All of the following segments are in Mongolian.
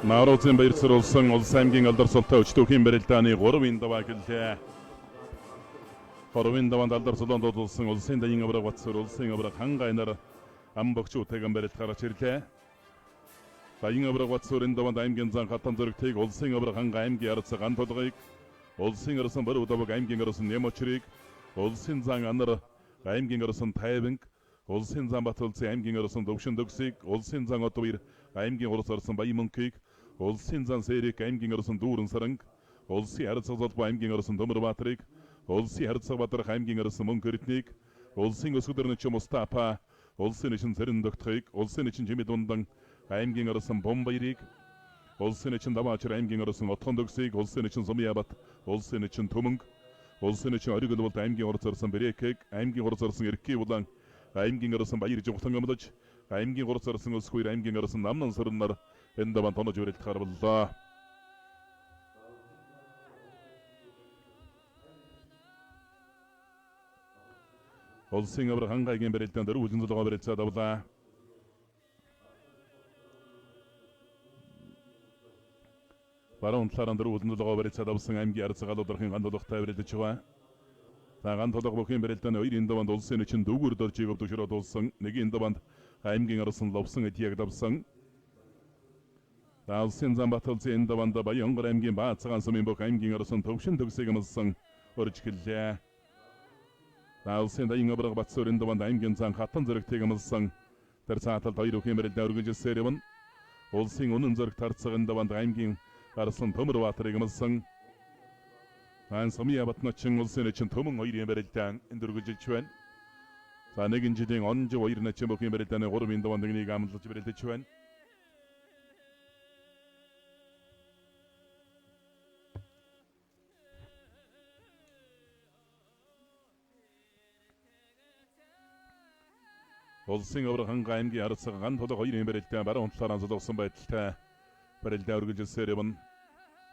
Наурузын баярцруулсан Улс аймгийн алдар султай өчтөхийн барилдааны 3-ын даваа гэлээ. 3-ын даваанд алдар суланд дуудсан улсын дайын авраг Батсуур улсын авраг хангайнаар ам богчуудтайган барилд гарч ирлээ. Дайын авраг Батсуурын даваанд аймгийн зан хатан зөрөгтэйг улсын авраг хангай аймгийн арц ган толгойг улсын арсан баруун даваг аймгийн арсан Нямочрыг улсын зан анар аймгийн арсан Тайванг улсын зан Батулцын аймгийн арсан Дөвшин Дөгсийг улсын зан Отвир аймгийн урс арсан Баямөнкийг улсын зан Сэрик аймгийн арсан Дүүрэн Саранг улсын харьцаг золбоо аймгийн арсан Төмөрбаатрыг улсын харьцаг Бадрах аймгийн арсан Мөнхөртнийг улсын өсгөдөрнөч Мустафа улсын ичин Цэрэн Догтхыг улсын ичин Жимид Ундан аймгийн арсан Бомбаярыг улсын ичин Даваачар аймгийн арсан Отхон Дөгсийг улсын ичин Сумьябат улсын ичин Төмөнг улсын ичин Оригөлболт аймгийн урс арсан Брэкэг аймгийн урс арсан Эркий Улаан аймгийн арсан Баяр Жогтон амлаж аймгийн урс арсан Өсгүйр аймгийн арсан Намнан Сөрнөр энэ даван тонож үрэлт гарваллаа. Улсын авраг хангайгийн барилдаанд өргөлн зулгаа барилцаад авлаа. Баруун талаараа өргөлн зулгаа барилцаад авсан аймгийн арц галуудрахын ган толготой барилдаж байгаа. За ган толгой бүхэн барилдааны 2-ын даваанд улсын ичин дүүгүр доржиг өвдөшрөөд улсан 1-ийн даваанд аймгийн арсан ловсон эдийг давсан. Улсын зан Батулцын энэ даваанд Баянгар аймгийн Баацгаан сумын бүх аймгийн арсан Төвшин Төгсийг амлсан өрж гэлээ. Улсын дайын авраг Батсуурын даваанд аймгийн зан хатан зөрөгтэйг амлсан. Тэр цааталд 2 бүхэн барилдаа үргэлжилсээр явна. Улсын үнэн зөрөг тарцгын даваанд аймгийн арсан Төмөрбаатрыг амлсан. Сумьябат начин улсын ичин Төмөн 2-ын барилдаан энд үргэлжилж байна. За 1 жилийн онж 2 начин бүхэн барилдааны 3-ын даваанд нэг амлаж барилдаж байна. Улсын авраг хангай аймгийн арцаг ган толгой 2-ын барилдаан баруун талаараа зулгсан байдалтай барилдаа үргэлжилсээр явна.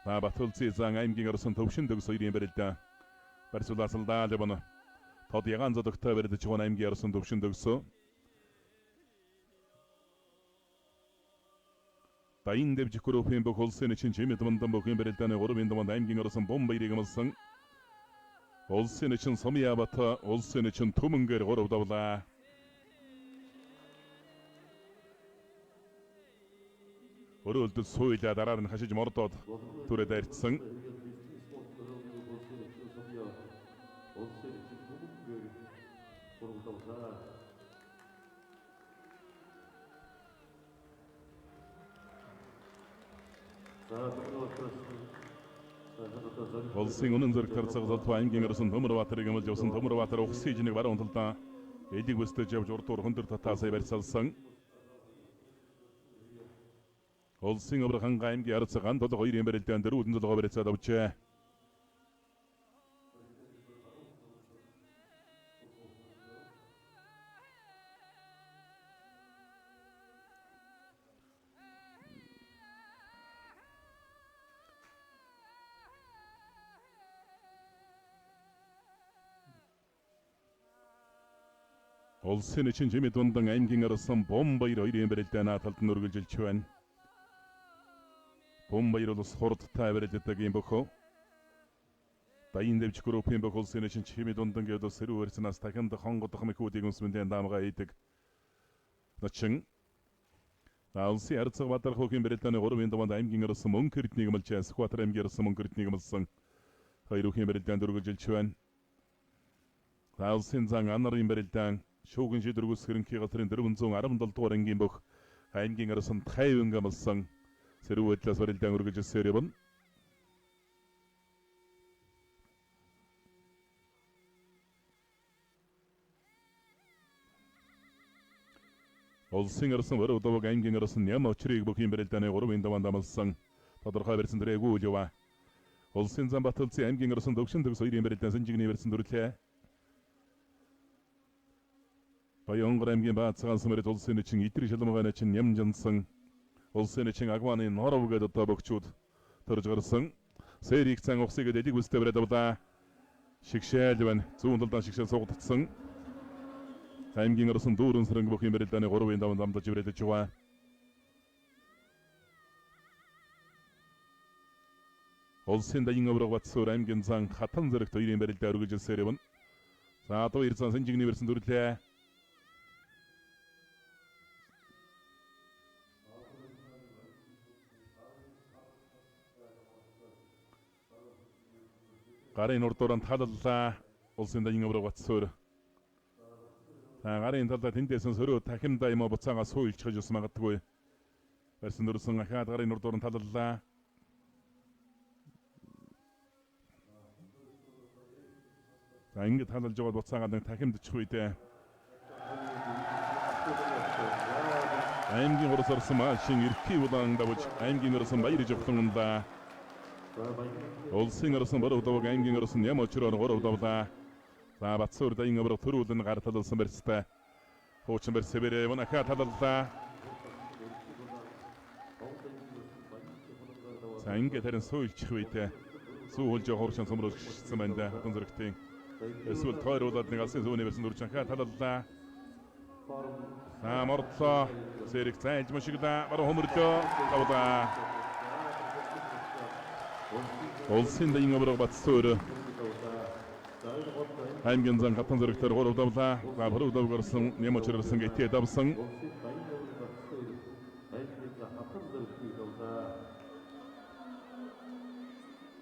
Батулцын зан аймгийн арсан Төвшин Дөгс 2-ын барилдаан барьцуулаасалдаа явна. Тод ягаан зодогтой барилдаж байгаа аймгийн арсан Төвшин Дөгс. Дайын дэвжих группийн бүх улсын ичин Жимид Ундан бүхэн барилдааны 3-ын даваанд аймгийн арсан Бомбаярыг амлсан. Улсын ичин Сумьябат улсын ичин Төмөнгөр 3 давлаа. Өрөөлдөд суйлаа дараа нь хашиж мордоод түрээд арчсан. Улсын үнэн зөрөг тарцаг золбоо аймгийн арсан Төмөрбаатрыг амлж явсан. Төмөрбаатар ухсын ижнийг баруун талдаа элийг бүсдэж явж урдуур хөндөр татаасаа барьцаалсан. Улсын авраг хангай аймгийн арц ган толгой 2-ын барилдаан дээр үлэн зулгаа барилцаад авчээ. Улсын ичин Жимид Ундан аймгийн арсан Бомбаяр 2-ын барилдааны талд нь үргэлжилж байна. Бомбаяр улс хурдтай барилддаг юм бөхөө. Дайын дэвжих группийн бүх улсын ичин Жимид Ундан гэдэг сэрүү өрснаас дахин хонгодох мэхүүдийг өмсмөндийн даамгаа ийдэг. Начин улсын харьцаг Бадрах бүхэн барилдааны 3-ын даваанд аймгийн арсан Мөнхөртнийг амлж Сүхбаатар аймгийн арсан Мөнхөртнийг амлсан. 2 бүхэн барилдаанд үргэлжилж байна. Улсын зан Анарын барилдаан шүүгэн шийдвэргүйс хэрэнхий газрын 417 дугаар ангийн бүх аймгийн арсан Тайванг амлсан. Сэрүү байдлаас барилдаан үргэлжилсээр явна. Улсын арсан баруун даваг аймгийн арсан Нямочрыг бүхэн барилдааны 3-ын даваанд амлсан. Тодорхой барьсан дөрөв үйл яваа. Улсын зан Батулцын аймгийн арсан Төвшин Дөгс 2-ын барилдаан санжигны барьсан дүрлээ. Баянгар аймгийн Баацгаан сумын улсын ичин Идэр Шалмгааны ичин Нямжансан улсын ичин Агваны Норов гэдэг одоо богчууд төрж гарсан. Сэрик цан ухсыг элийг үстэй бариад авлаа. Шигшээл байна. Зүүн талдаа шигшээл суугдсан. Аймгийн орсон дүүрэн сэрэнг бүхэн бэрэлдэний 3-5 дамдаж иврэлдэж байгаа. Улсын дайын авраг батсуур аймгийн зан хатан зэрэгт хоёрын бэрэлдээ өргөжсээр явна. За одоо ирсэн сэнжигний версэн дүрлээ. Гарын урдууран таллаа. Улсын дайын авраг батсуур. За гарын талдаа тэндээсэн сөрөө тахимдаа юм буцаага сууилчж ус магадгүй. Версэн дүрсэн ахаад гарын урдууран таллаа. За ингэж халалж байгаа буцаагаад нэг тахимдчих үедээ аймгийн орос орсон машин эрхий удаан давж аймгийн оросон баяр жавхланда улсын оросон боров давг аймгийн оросон ям очроор горов давлаа. За Батсуур дайын авраг төрүүлэн гар талсан барьцтай хуучин барь сэбэрээ ванаха таллаа. За ингэж харин суулчих үедээ суулж хооршин сумруулсан байна. Хатан зэрэгтийн эсвэл тойруулаад нэг алсын зүүнээ барьсан дүрчанхаа таллаа. Мордлоо зэрэг зайлж машигла баруун хөнөрлөө тавлаа. Улсын дайын авраг Батсуур аймгийн зан хатан зэрэгтэр гурав давлаа. За бүрүү давгарсан нэмочрсан гэтээ давсан.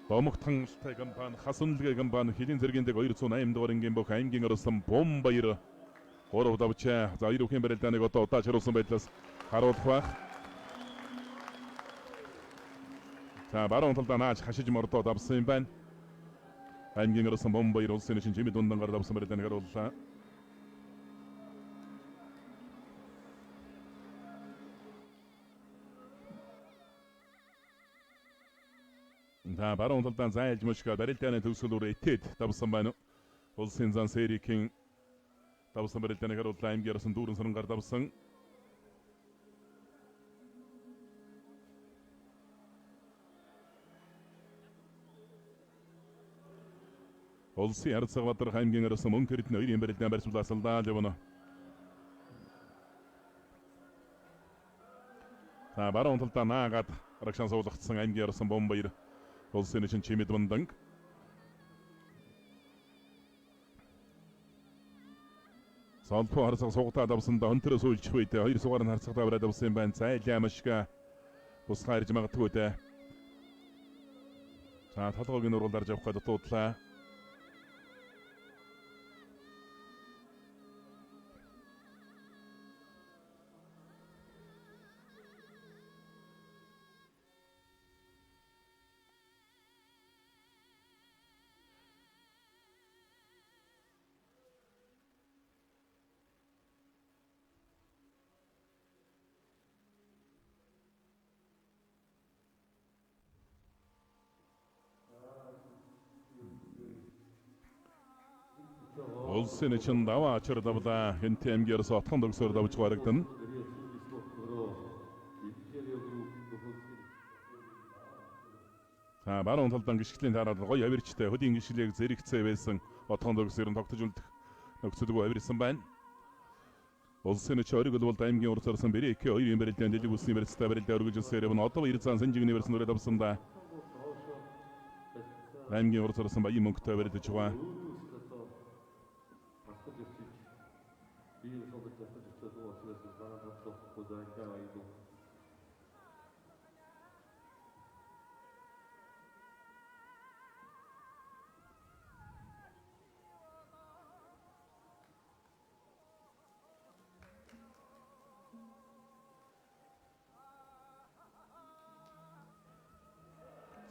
Бомогтантай кампани хасунлгээ кампани хилийн зэрэгэндэг 208 дугаар ингийн бүх аймгийн орсон бом баяр гурав давчаа. За хоёр бүхэн барилдааныг одоо удааж харуулсан байдлаас харуулах байх. За баруун талдаа нааж хашиж мордоо давсан юм байна. Аймгийн орсон бом баяр улсын чинь чимэд ундангаар давсан барилдааныг харууллаа. За баруун талдаа зайлж мөшгөө барилдааны төгсгөлөөр итэд давсан байна. Улсын зан Сэрикийн давсан барилдааныг харууллаа. Аймгийн орсон дүүрэн сарангаар давсан. Улсын Арцаг Баатар аймгийн орсон мөнхөрд хоёрын барилдаан барьцуулаад явна. За баруун талдаа наагаад рагшан суулгацсан аймгийн орсон бом баяр улсын чинь чимэд банданг. Салпо харцаг суугатаад авсандаа өнтөрөө суулчих үедээ хоёр сугаар нь харцагтаа бараад авсан юм байна. Зайлаа машга бусгаа ирж магадгүй дээ. За толгойг нь ургалдарж авах гээд дутуудлаа. Улсын чинь даваа ачаар давлаа. Хэнтэй аймгиарс отхон төгсөөр давж гарагдана. За баруун талдан гიშглийн тараад гоё авирчтай хөдийн гიშглийг зэрэгцээ байсан отхон төгсөөр нь тогтож үлдэх нөхцөлгүй авирсан байна. Улсын чинь ориг бол аймгийн урд орсон бэрэг хоёрын барилдаан дэлэг усны барилцтай барилдаа өргөжсөөр явна. Одоо ирсэн сэнжигний барьсан нүрэ давсандаа аймгийн урд орсон баян мөнгөтэй барилдаж байгаа.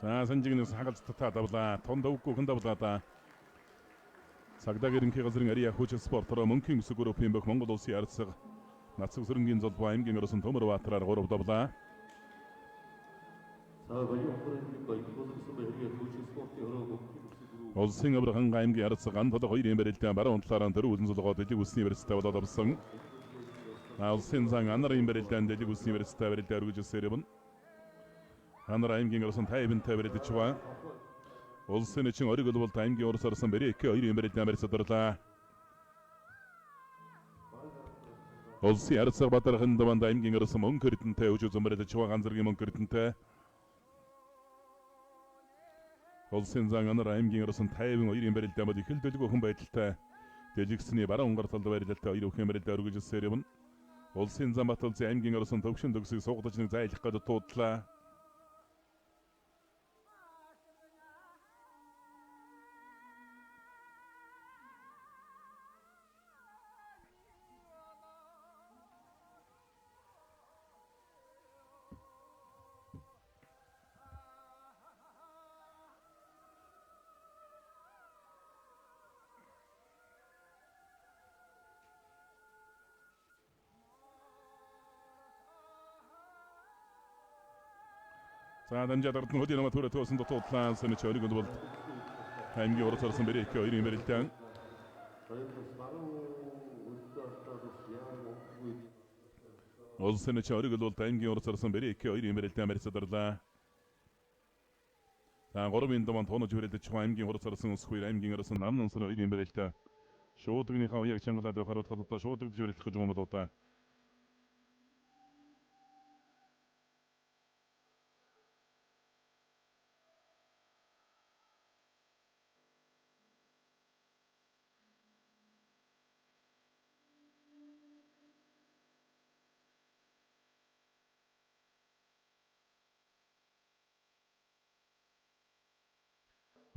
За сэнжигнээс хагалт татаа давлаа. Тон давгүй хэн давлаа. Цагдаа гэрэнхий газрын ариа хүч спортороо мөнхийн өсөг группийн бүх Монгол улсын Арцаг Нацаг сөрөнгийн золбоо аймгийн орсон Төмөр Баатараар 3 давлаа. Улсын аврагын аймгийн Арцаг ан толго 2 барилдаан баруун талаараа дөрвөн зулгоо дэлэг усны барилцтай болоод авсан. Улсын зан анарын барилдаан дэлэг усны барилцтай барилдаа өргөжсөөр явна. Анар аймгийн орсон 50-тай барилдаж байгаа. Улсын эчин ориг бол аймгийн урс орсон бэрээ 2-2 бэрэлдэн барьцаадарлаа. Улсын арцаг батархан даванд аймгийн орсон мөнгө эрдэнтэй өжөө зөмбөрөд чуга ганцэргийн мөнгө эрдэнтэй. Улсын зан анар аймгийн орсон 52 бэрэлдэн бод их л дэлгөө хүн байдалтай. Дэлгэсний баруун гар талд байрлалтай 2 өхөн бэрэлдэн өргөжсээр юм. Улсын зан бат улсын аймгийн орсон төвшин төгсөг суугдаж нэг зайлах гэж туудлаа. За дамжаад hodin намаа түрэ тоосон дутуудлаа санаж ориг бол аймгийн урд орсон бэрээ 2-2 бэрэлдэн. Улсын эчин ориг бол аймгийн урд орсон бэрээ 2-2 бэрэлдэн барьцаадарлаа. За 3-ын домон тоонож хүрээлж чуга аймгийн урд орсон усгүй аймгийн орсон намнан сон 2-2 бэрэлдэн. Шуудгийнхаа уяг чангалаад харуулт хадтаа шуудгж хүрээлэх гэж юм болоо.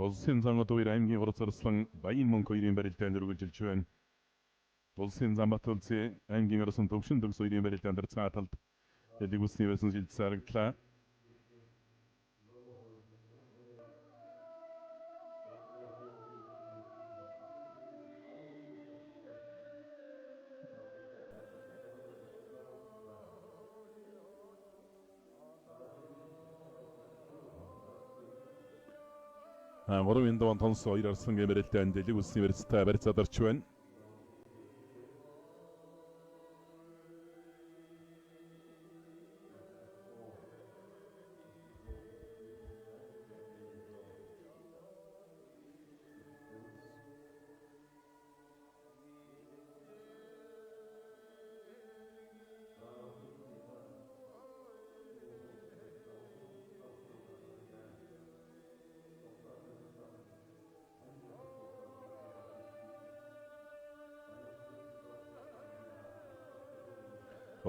Улсын зан одоо аймгийн урд орсон баян мөнгө 2-2 бэрэлдэн өргөжилж байна. Улсын зан бат улсын аймгийн орсон төвшин төгс 2-2 бэрэлдэн дарцгаа талд дэлгэсний байсан шилж сарагдлаа. Гурван даван тонс 2 арсан гэмэрэлтэн дэлгэсний барьцтай барьцаадарч байна.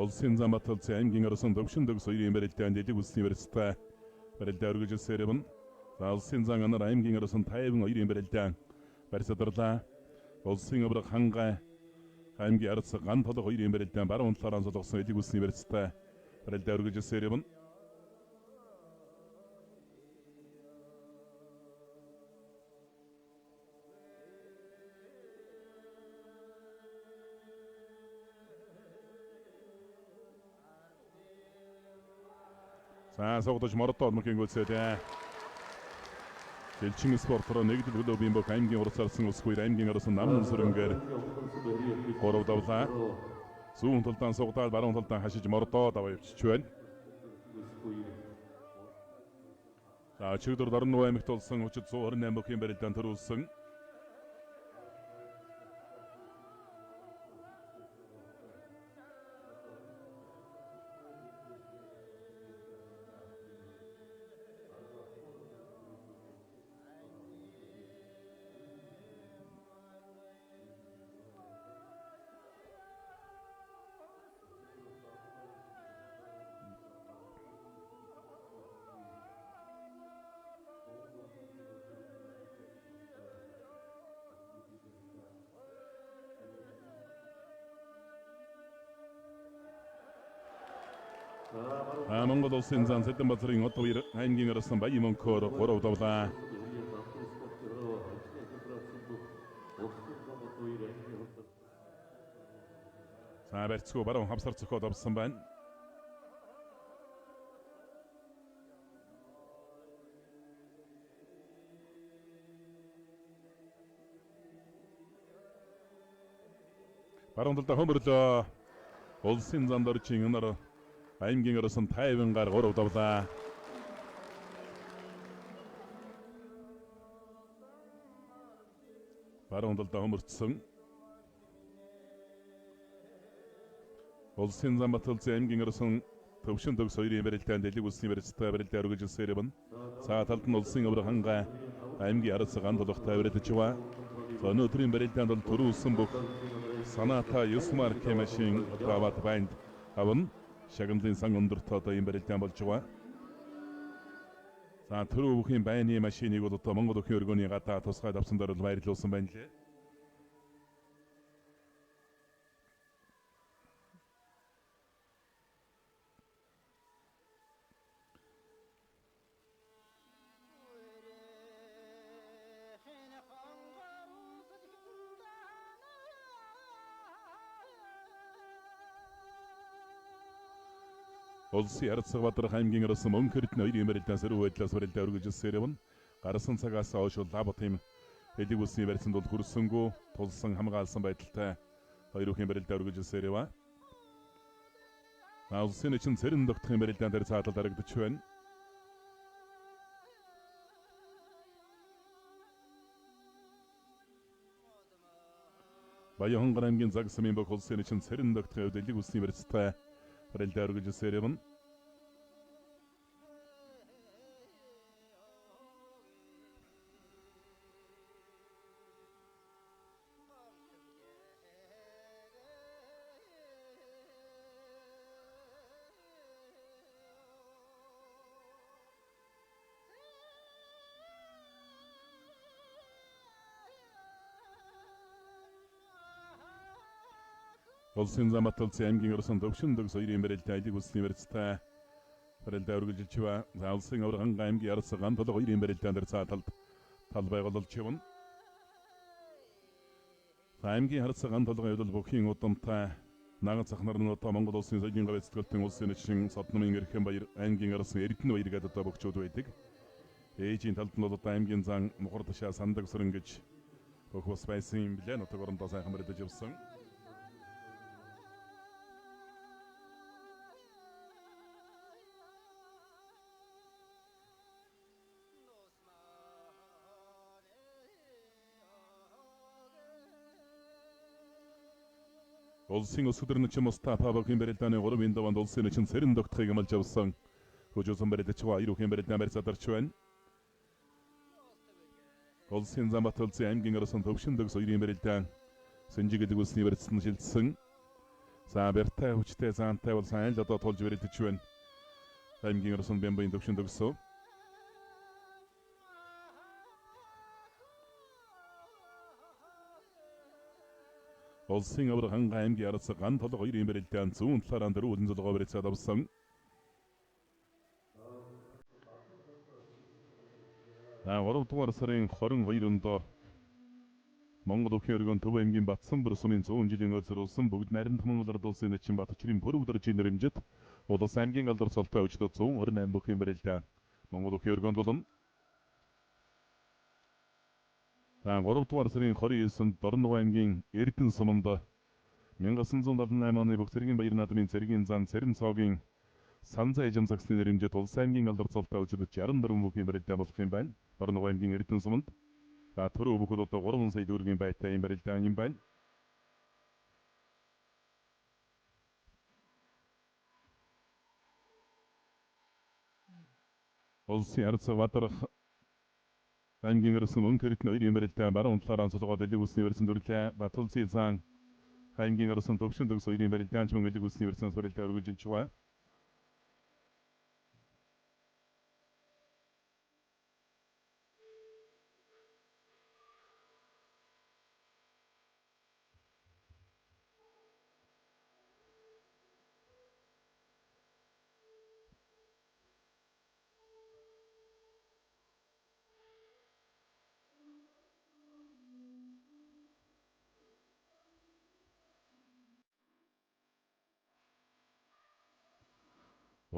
Улсын зан бат улсын аймгийн орсон төвшин төгс 2-2 бэрэлдэн дэлгэсний барьцтай барилдаа өргөжсээр юм. За улсын зан анар аймгийн орсон 52 бэрэлдэн барьцаадарлаа. Улсын өврөг хангай аймгийн арц ган толго 2 бэрэлдэн баруун талаараа солгосон дэлгэсний барьцтай барилдаа өргөжсээр юм. За согдож мордоод мөхийн гөлсөдөө. Дэлчин спортороо нэгдэл клубын бок аймгийн урд орсон усгүй аймгийн орсон намнан сүрэнгээр 3 давлаа. Зүүн талдаа сугдаад баруун талдаа хашиж мордоод аваа явчих байна. За чигдүр Дорнов аймагт болсон 128 мөхийн барилдаан төрүүлсэн. Монгол улсын зан Сэдэнбаатарын одоо аймгийн орсон баян мөнгөөр 3 давлаа. За барьцгүй баруун хавсар цохоод авсан байна. Баруун талдаа хөмөрлөө. Улсын зан дорчин өнөр аймгийн орсон 50 гар 3 давлаа. баруун талдаа хөмөрцсөн. Улсын Замбатулцын аймгийн орсон төвшин төгс 2-ын барилдаанд дэлэг улсны барилцтай барилдаа өргөжсөн юм. За талд нь улсын өвөр хангаа аймгийн арц ганд толготой барилдаж байна. Өнөөдрийн барилдаанд бол төрүүлсэн бүх санаата 9 маркийн машин даваад байна. Аван шагналын сан өндөрт одоо ийм барилдаан болж байгаа. За түрүү бүхийн байны машиныг бол одоо Монгол өхөн өргөний гадаа тусгай давсан дөрөв байрлуулсан байна лээ. Улсын арцаг Бадрах аймгийн орсон Мөнхөрдний 2-ын барилдаан сэрүү байдлаас барилдаа өргөжсөн юм. Гарсан цагаас хойш лабо тим дэлэг улсны барилцанд бол хүрсэнгүү тулсан хамгаалсан байдалтай 2-ын барилдаа өргөжсөн юм. Улсын чинь цэрэн тогтхын барилдаан дээр цаатал дарагдаж байна. Баян аймгийн Загсамын бүх улсын чинь цэрэн тогтхын дэлэг улсны барилцтай барилдаа өргөжсөн юм. Улсын Замбатулцын аймгийн орсон төвшин төгс 2-ын барилдаа дэлэг улсны барилцтай барилдаа өргөжүүлж байна. За улсын өвөр хангаа аймгийн арц ганд толгой 2-ын барилдаан дээр цааталд тал байгуулж байна. Аймгийн арц ганд толгой бол бүхийн удамтай наган цахнаар нь одоо Монгол улсын соёлын гавьцэтгэлтийн улсын нэгэн Содномын Эрхэм баяр аймгийн орсон Эрдэнэ баяр гэдэг одоо бөхчүүд байдаг. Ээжийн талд нь бол одоо аймгийн зан Мухар ташаа сандаг сүрэн гэж бүх бас байсан юм билээ. Нутаг орондоо сайхан барилдаж явсан. Улсын өсвөрнөч Мустафа Бахийн барилдааны 3-ын даванд улсын чинь цэрэн тогтхыг амлж авсан. Хөжөөсөн барилдаж байгаа 2-ын барилдаан барьцаадарч байна. Улсын Замбатулцын аймгийн орсон төвшин төгс 2-ын барилдаан Сэнжи гэдэг улсны барилцсан шилжсэн. За бэртэй хүчтэй заантай бол сайн л одоо тулж барилдаж байна. Аймгийн орсон Бямбын төвшин төгсөө. Улсын өвөр хангаа аймгийн арц ганд толгой 2-ын барилдаан зүүн талаараа дөрвөн зулгоо барьцаад авсан. За 3 дугаар сарын 22-нд Монгол өхөн өргөн Төв аймгийн Батсанбөр сумын 100 жилийн өсрүүлсэн бүгд найрамд Монгол Ард улсын нэгэн Батчрын пүрэв дөржийн нэрэмжит Улс аймгийн алдар цолтой өчтөд 128 бүхэн барилдаан Монгол өхөн өргөнд болон 3 дугаар сарын 29-нд Дорногов аймгийн Эрдэнэ суманд 1978 оны бүх цэргийн баяр наадмын цэргийн зан Цэрэн цоогийн Санзай эжим загсны нэрэмжит Улс аймгийн алдар цолтой өчтөд 64 бүхэн барилдаан болох юм байна. Дорногов аймгийн Эрдэнэ суманд түрүү бүхэл одоо 3 сая төгрөгийн байтай юм барилдаан юм байна. Улсын арцаг Бадрах аймгийн орсон Мөнхөрдний 2-ын барилдаан баруун талаараа цолгоо дэлэг улсны барилсан дүрлээ. Батулцын зан аймгийн орсон төвшин төгс 2-ын барилдаан ч мөн дэлэг улсны барилсан барилдаа өргөжүүлж байна.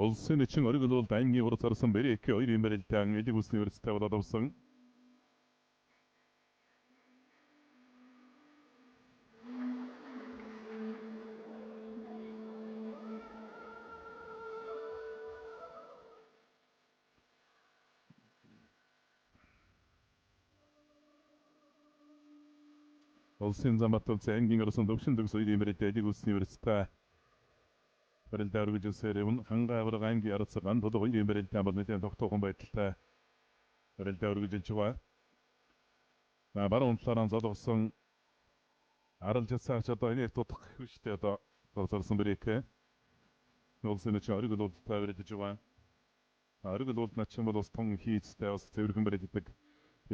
Улсын нэгэн оргил бол аймгийн урд зарсан Бэрек 2-ын барилдаан элэг улсны барилцтай болоод авсан. Улсын зам Батболт аймгийн орсон төвшин төгс үеийн мэрэгдэлийг үлсний университет барилдаа өргөжлөсөөр юм ханга авраг аймгийн арцган тодор үеийн мэрэгдэлтэй болны тогтоохон байдалтай барилдаа өргөжлөж байгаа. Баруун талаараа зодгосон арал жацаач одоо энэ тутах хүчтэй одоо толсорсон бэрэг. Улсын ч ориг бололттой барилдаж байгаа. Ориг бололт начин бол ус тун хийцтэй бас цэвэрхэн барилддаг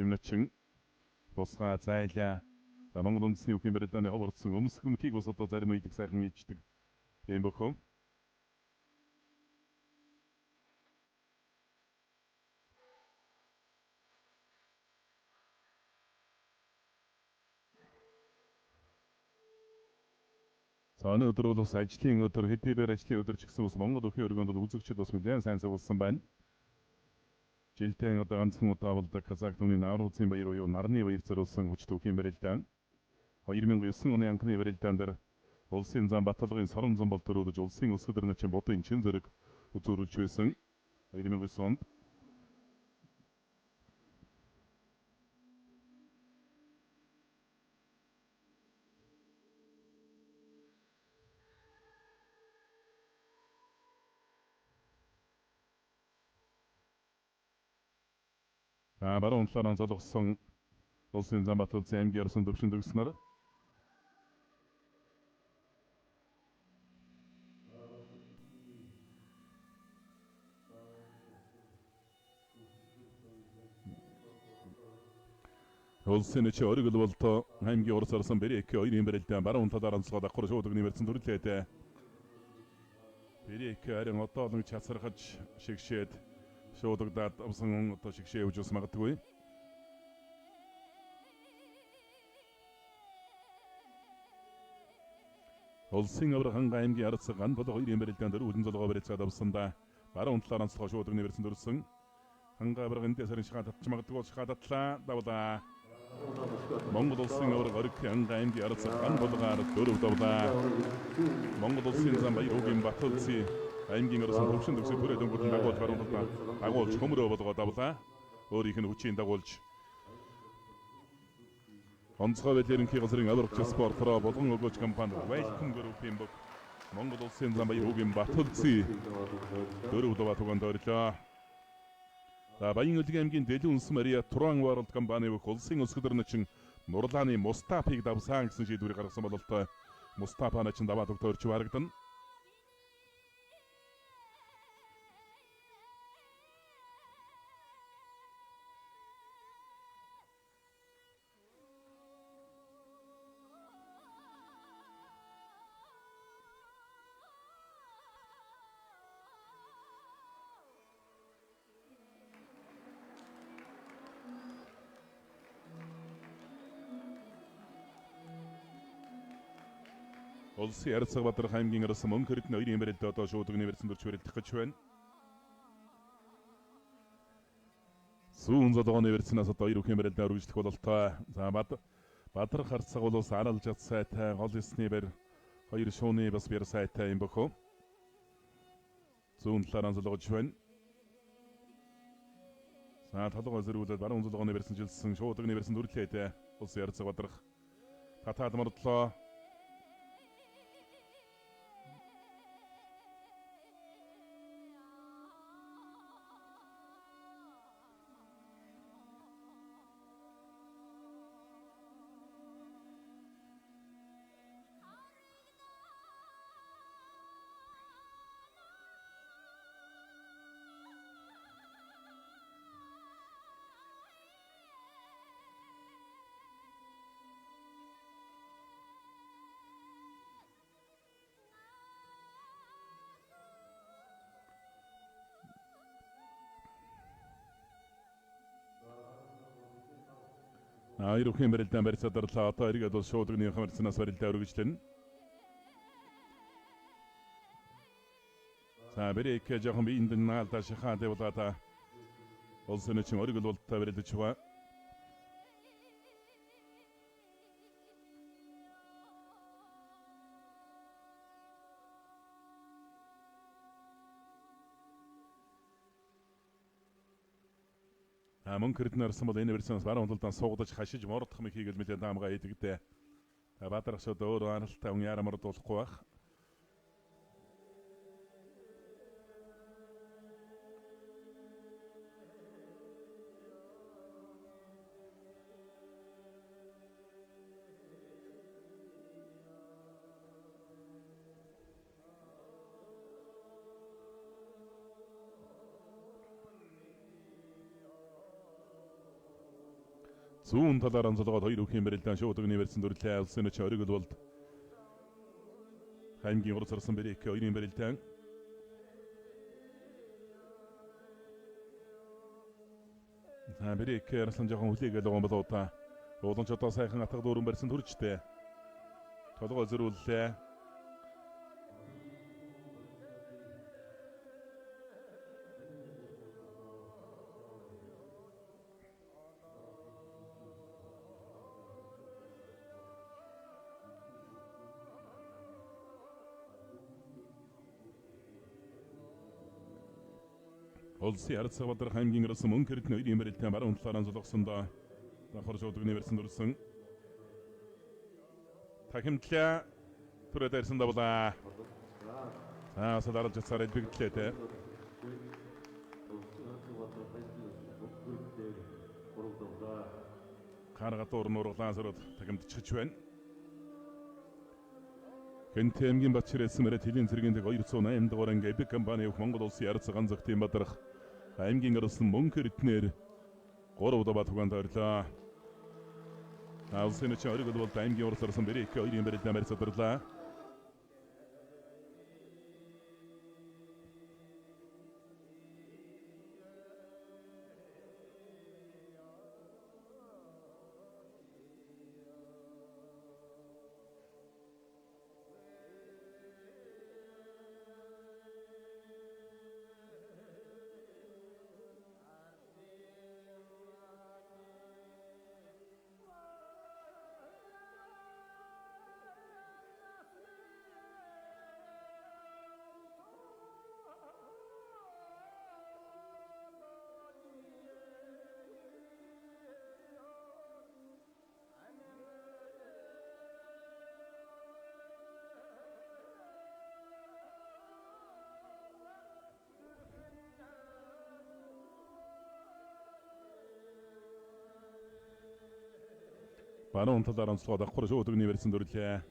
юм начин босгаа зайлаа. Монгол үндэсний үеийн барилдааны ховорцсон өмсгөнхийг бас одоо зарим үеийг сайхан хийждэг юм бохоо. Өнөөдөр бол бас ажлын өдөр хэдийгээр ажлын өдөр ч гэсэн бас Монгол өхөө өргөнд бол үзэгчид бас нэлээд сайн суулсан байна. Жилдээ одоо ганцхан удаа болдог Казак түмний Наврузын баяр буюу нарны баяр зориулсан хүчтэй өхийн барилдаан 2009 оны анхны барилдаан дээр улсын зам Баталгын сорон зам бол төрүүлж улсын өсгөл төрнөчийн бодын чин зэрэг үзүүлж байсан 2009 онд. Баруун талаараа золгосон улсын зам Батболт аймгийн орсон төвшин төгснөр улсын ч ориг бололтоо аймгийн орос орсон бэрэг хоёрын барилдаан баруун талаараа онцгой давхар шуудаг нэмэрсэн төрлөөтэй. Бэрэг харин одоо нэг чацархаж шигшээд шуудагдаад авсан одоо шигшээ явж ус магадгүй. Улсын авраг ханга аймгийн арцган бол хоёрын барилдаан дээр үлэн золгоо барилцаад авсандаа баруун талаараа онцгой шуудаг нэмэрсэн төрсөн. Ханга авраг энэ сарын шахаад татч магадгүй шахаадатлаа давлаа. Монгол улсын авраг ориг ханга аймгийн арцган болгаар дөрөв давлаа. Монгол улсын зам баярын Батболтын аймгийн орсон төвшин төгсөд бүрээд өнгөрсөн дагуулж баруун талаа дагуулж хөмрөө болгоо давлаа. Өөрийнх нь хүчийн дагуулж онцгой байдлын газрын аврагч спортроо болгон өгөөж компани Welcome Group-ийн бок Монгол улсын зам баярын Батболтын дөрөв даваа тугаан доорлоо. Баян үлгийн аймгийн Дэлгэн Үнс Мария Туран World компани бок улсын өсгөл төрнөчийн Нурлааны Мустафыг давсан гэсэн шийдвэрийг гаргасан бололтой. Мустафа начин даваа тогтоорч харагдана. Улсын Ярцаг Бадрах аймгийн орсон мөн хэрэг хоёрын барилдаа одоо шуудаг нэмэрсэн төрч барилдах гэж байна. Сүүн зодгооны барилдснаас одоо хоёр өхөн барилдаа өргөжлөх бололтой. Бадрах Харцаг бол ус арал жат сайтай гол эсний бэр хоёр шууны бас бэр сайтай юм бохоо. Зүүн талаараа золгож байна. Толгой зэрүүлээд баруун зодгооны барилдсан жилсэн шуудаг нэмэрсэн төрлөөтэй Улсын Ярцаг Бадрах татаад мордлоо. Хоёр өхөн барилдаан барьцаад орлоо. Одоо эргээд бол шуудагны хамарцнаас барилдаа өргөжлөн. Бэрэг жоохон биеинд наалдаа шахаад явуулаад улсын чинь ориг бололттой барилдаж байгаа. Мөн хэрэг нарсан бол энэ версиноос баруун талдаа суугдаж хашиж мордох мэхийг л нэлээд даамгаа идэгдээ. Баатархшууд өөрөө аналтаа ун ярамар дуулахгүй байх. Зүүн талаар онцлогоод хоёр үхэн барилдаан шуудаг нэрсэн дүрлээ улсын өч оригд болд. Хаймгийн урд сарсан бэрик хоёрын барилдаан. Бэрик ярсан жоохон хүлээгээл байгаа болоо та. Ууланч одоо сайхан атга дүүрэн барьсан төрчтэй. Толгой зөрүүллээ. Улсын ард Баатар хаймгийн ирсэн мөн хэрэг нэр юм барилтаа баруун талаараа зулгасандаа давхар шуудаг нэрсэн дурсан. Тахимтлаа түрээд ирсэн давлаа. Садарж царайд бигтлээ. Харгатуур нуурлаасрууд тахимтчих байна. Гэнтэмгийн Батчирээс мөрөд хэлийн цэргийн 208 дугаар анги эпик компани Монгол улсын ард цагаан зөвхөн Баатарх аймгийн ирсэн мөн хэрэтнэр 3 удаа батгуун тойрлоо. Улсын өч оригд бол аймгийн уралсан бэрик хоёрын барилдаан барьцаадрлаа. Баруун талаар онцлогоо давхар шуудаг нэрсэн дүрлээ.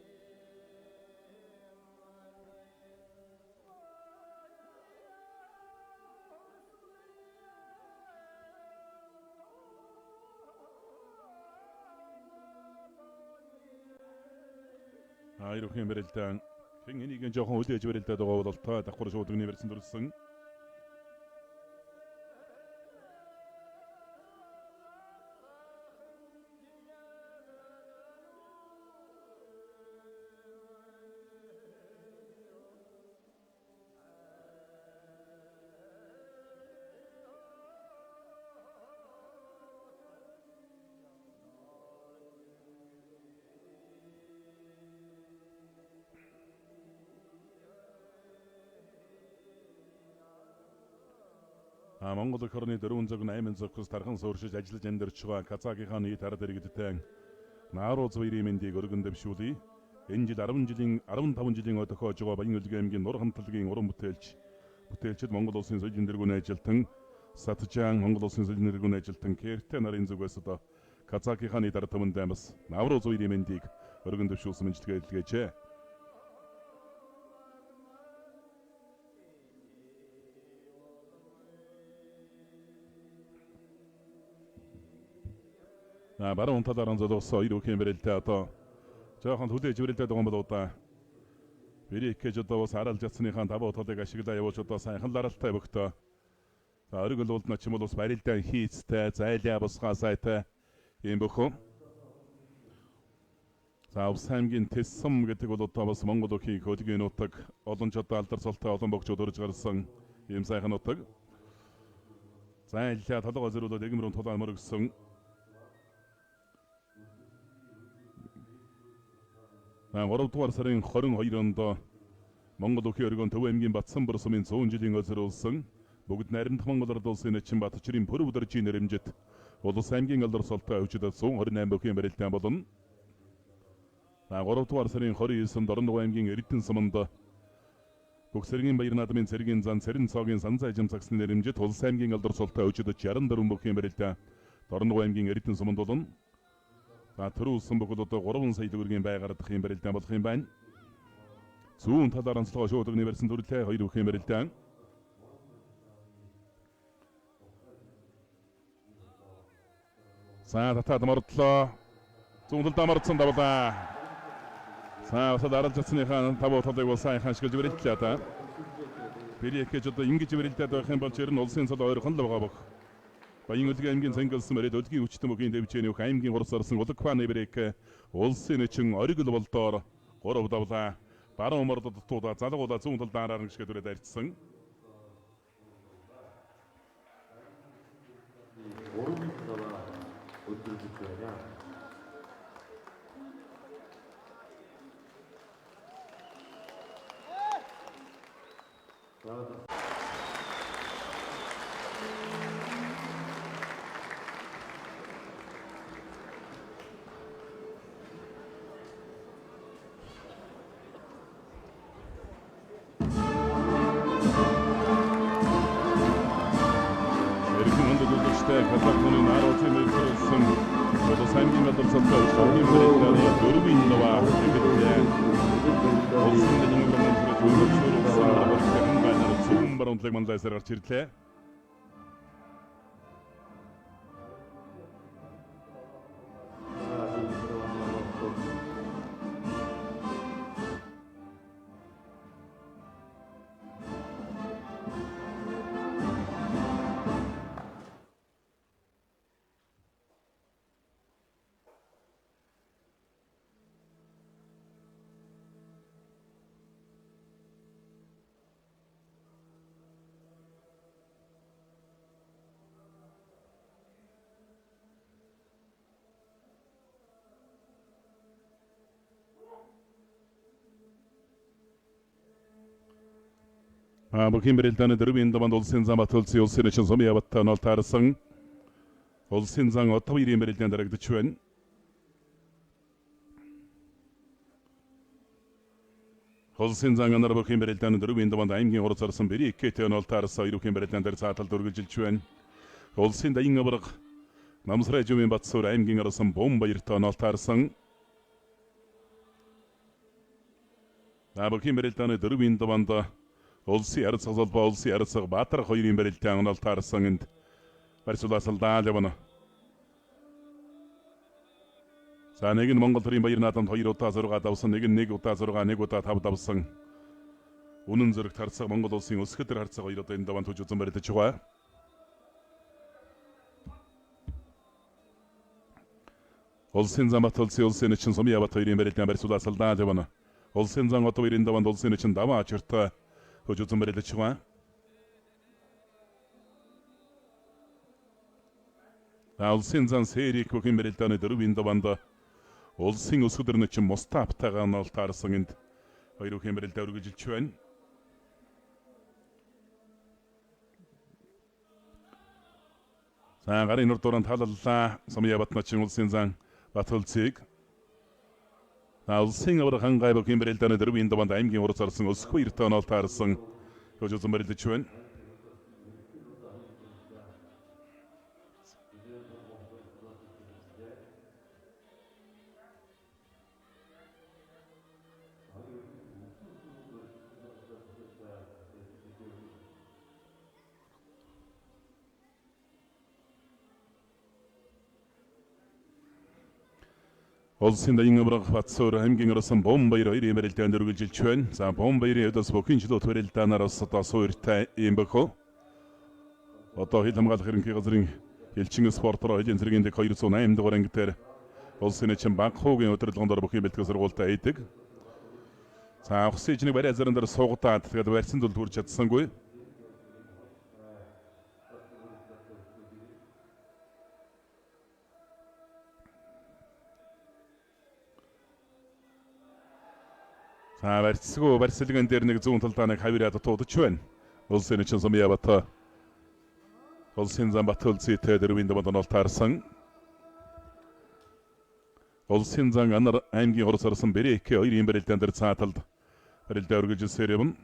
Айруухийн барилдаан хэн энийг жоохон үлээж барилдаад байгаа бол та давхар шуудаг нэрсэн дүрсэн. Монгол хорны 4 цаг 8 цагс тархан сууршиж ажиллаж амьдарч байгаа Казакийн нийт ард иргэдтэй Нааруу Зүвэрийн мэндийг өргөн дэвшүүлье. Энэ жил 15 жилийн тохиож байгаа Баян Өлгөө аймгийн нур хамтлагийн уран бүтээлчид Монгол улсын соёлын дэргүүний ажилтан Сатжан Монгол улсын соёлын дэргүүний ажилтан Кэртэ нарын зүгээс одоо Казакийн нийт ард түмэнд амс Нааруу Зүвэрийн мэндийг өргөн дэвшүүлсэн мэдлэгээ илгээжээ. Баруун талаар онцлогсон хоёр үхэн барилдаа одоо жоохон хүлээж барилдаад байгаа юм болоо да. Бэрик гэж одоо бас харалж чадсныхаа давуу талыг ашиглаа явууч одоо сайхан ларалтай бөгтөө. За ориг л уулна ч юм бол бас барилдаан хийцтэй, зайлаа босгоо сайтай юм бөхөө. За Улс аймгийн Тэссэм гэдэг бол одоо бас Монгол өхийг хөдгийн нутаг олон ч одоо алдар цолтой олон богчууд урж гарсан ийм сайхан нутаг. Зайлаа толгой зөрүүлээд эгмрүүн тулаан мөргсөн. 3 дугаар сарын 22-нд Монгол өхийн өргөн Төв аймгийн Батсан сумын 100 жилийн өсрүүлсэн бүгд наримт Монгол Ард улсын Эчин Батчирийн пүрэв өдөржийн нэрэмжит Улс аймгийн алдар цолтой өвчдөд 128 өхийн барилдаан болон За 3 дугаар сарын 29-нд Орон аймгийн Эрдэнэ суманд Бүх цэргийн баяр наадмын цэргийн зан цэрэн цоогийн санзай жимсагсны нэрэмжит Улс аймгийн алдар султай өчөд 64 бүхэн барилдаа Орон аймгийн Эрдэнэ суманд болон төрүүлсэн бүхэл одоо 3 сая төгрөгийн байгардах юм барилдаа болох юм байна. Зүүн талаар онцлогоо шуудагны барьсан төрлөө 2 бүхэн барилдаа. За татаад мордлоо. Зүүн талд амарцсан давлаа. За усад арал жацныхаа тавуу толыг бол сайхан ашиглаж барилдлаа та. Бэрийхэж одоо ингэж барилдаад байх юм бол чир нь улсын цол ойрхон л байгаа бох. Баян үлгийн аймгийн цангилсан мөрөд өлгийн хүчтэн бүгийн дэвжээний бүх аймгийн урс орсон улгхваны бэрийх улсын нэчин оригл болдоор 3 давлаа. Баруун мордод туудаа залгуулаа зүүн талд араар гიშгэ дүрээд арчсан. Казахстаны народын мөрөсөн Улс аймгийн алдар султай өчигдрийн барилдааны дөрвийн даваа хэвлэлээ. Улсын нэгэн баруун зүрх улсын зүүн баруун талыг мандайсаар гарч ирлээ. Бүхэн барилдааны дөрвийн даванд улсын зам батулсан улсын нэчин сумын яватта нол таарсан. Улсын зам отов ирийн барилдаанд дарагдаж байна. Улсын зам анар бүхэн барилдааны дөрвийн даванд аймгийн урд зарсан бэрий иккет нол таарсан 2 бүхэн барилдаан дээр цааталд үргэлжилж байна. Улсын даян авраг намсрай жумын батсуур аймгийн арсан бом баяртаа нол таарсан. Бүхэн барилдааны дөрвийн даванд Улсын арцаг солбоо улсын арцаг Баатар хоёрын барилдаан нол таарсан энд барьцуулаасалдаа явна. За нэг нь Монгол төрийн баяр наадамд 2 удаа 6 давсан, нэг нь 1 удаа 6, 1 удаа 5 давсан. Үнэн зэрэг тарцаг Монгол улсын өсгөдөр харцаг 2 удаа энэ даванд төж үзэн барилдаж байгаа. Улсын зам батулсан улсын нэчин сумын яват хоёрын барилдаан барьцуулаасалдаа явна. Улсын зам отов хоёрын даванд улсын нэчин даваа ачиртай хөж үзэн барилдаж байгаа. Улсын зам сэрик бүхэн барилдааны дөрвийн даванд улсын өсгөдөр нэчин Мустафтайгаа нол таарсан энд 2 бүхэн барилдаа үргэлжилж байна. За гарын нур дуран талаллаа сумын яват начин улсын зам батулцыг Улсын авраг хангай бүхэн барилдааны дөрвийн даванд аймгийн урд зарсан өсгөх баяртаа нол таарсан хөж үзэн барилдаж байна. Улсын даян авраг батсуур аймгийн орсон бом баяр 2 барилдаанд үргэлжилж байна. За бом баярын өдөөс бүхэн жилүүд барилдаанаас одоо суурьтай юм бохоо. Одоо хил хамгаалах ерөнхий газрын элчин спортоор эдийн засгийн дэг 208 дугаар анги дээр улсын нэчин банкхуугийн удирдлагын бүхэн бэлтгэл сургуультай эйдэг. За ухсын эжнийг барай заран дээр суугатаад тэгээд барьсан тул хүрч чадсангүй. За барьцгүй барьцлагын дээр нэг зүүн талдаа нэг хавираад туудаж байна. Улсын нэчин сумын яват улсын зам батулцытэй дөрвийн даванд нол таарсан. Улсын зан анар аймгийн орос арсан Бэрээкэ 2 барилдаан дээр цааталд барилдаа өргөжсээр явна.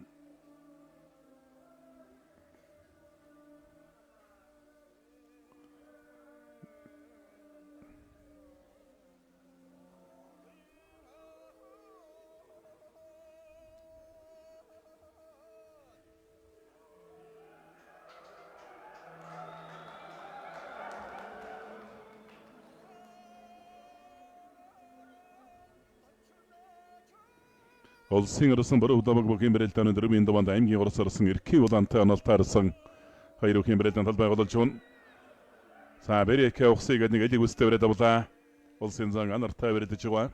Улсын арсан баруун удамаг бүхэн барилдааны дөрвийн даванд аймгийн орос арсан Эркий улаантай анаалтаарсан хоёр бүхэн барилдаан талбай голж байна. За Бэрээкэ ухсыг нэг элиг үстэй бариад авлаа. Улсын зан анартай барилдаж байгаа.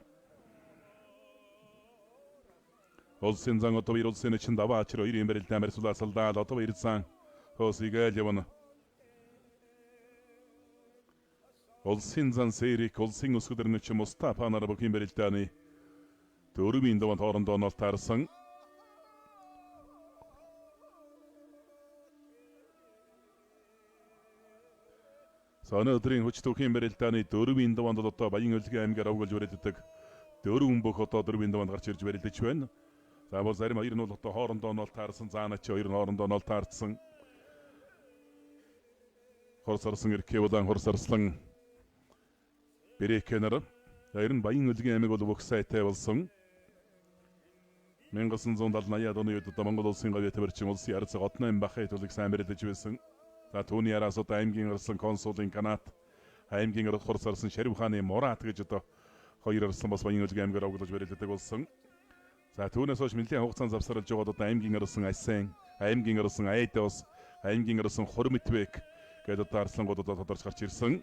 Улсын зан одоо хоёр улсын чин даваа ачир хоёрын барилдаан барьсуулаа салдаа одоо хоёр зан хосыг явна. Улсын зан Сэрик улсын өсгөдөрнөч Мустафа нар бүхэн барилдааны дөрвийн даванд хоорондоо анаалтаарсан. Өнөөдрийн хүчтүүхийн барилдааны дөрвийн даванд одоо Баян Өлгийн аймгаар авгалж барилддаг дөрвөн бүх одоо дөрвийн даванд гарч ирж барилдаж байна. За бол зарим хоёр нь бол одоо хоорондоо анаалтаарсан. Заанач хоёр нь хоорондоо анаалтаарсан. Хорсарсан Эркий улаан хорсарсан Бэрээкэ нар хоёр нь Баян Өлгийн аймаг бол бүх сайтай болсон. 1980 оны үед одоо Монгол улсын гавьяа тавирчин улсын арцаг Отнойн Бахай төлөг сайн барилдаж байсан. За түүний араас одоо аймгийн арсан консулын канат, аймгийн ард хорсарсан Шариф хааны Мурат гэж одоо хоёр арслан бас Баян Өлгийн аймгаар авгалж барилддаг болсон. За түүнээс хойш нэлээд хугацаанд завсарлаж байгаад одоо аймгийн арсан Асен, аймгийн арсан Айдос, аймгийн арсан Хурмитбек гэдэг одоо арслангууд одоо тодорч гарч ирсэн.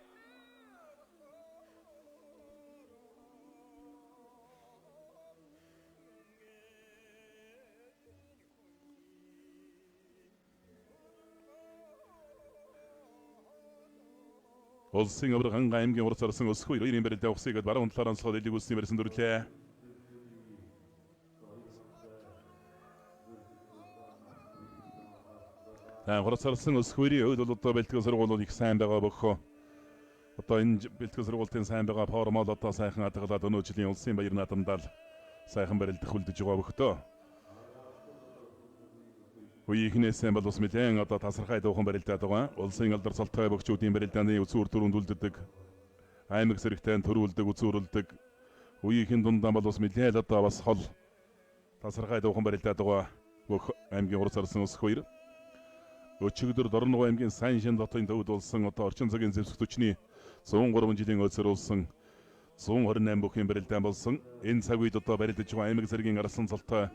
Улсын авраг ханга аймгийн урд сарсан өсгөө хоёрын барилдаа ухсыг баруун талаар онцлоод элиг үсний барьсан дүрлээ. Урд сарсан өсгөөний үед бол одоо бэлтгэл сургуулиуд их сайн байгаа бөхөө. Одоо энэ бэлтгэл сургуулийн сайн байгаа формол одоо сайхан хадгалаад өнөө жилийн улсын баяр наадамдаа сайхан барилдах үлдэж байгаа бөхтөө. Үеийнхнээсээ бол бас мэдэн одоо тасархай дуухан барилдаад байгаа. Улсын алдар цолтой бөгчүүдийн барилдааны үзүүр төрөнд үлддэг. Аймаг зэрэгтэй төрүүлдэг, үзүүрлдэг. Үеийнхэн дундаа бол бас мэдээ одоо бас хол тасархай дуухан барилдаад байгаа. Бүх аймгийн урд сарсан өсөх хоёр. Өчигдөр Дорногов аймгийн Сайн шин дотын төвд болсон одоо орчин цагийн зэвсэг төчний 103 жилийн өсөрүүлсэн 128 бүхэн барилдаан болсон. Энэ цаг үед одоо барилдаж байгаа аймаг зэргийн арслан цолтой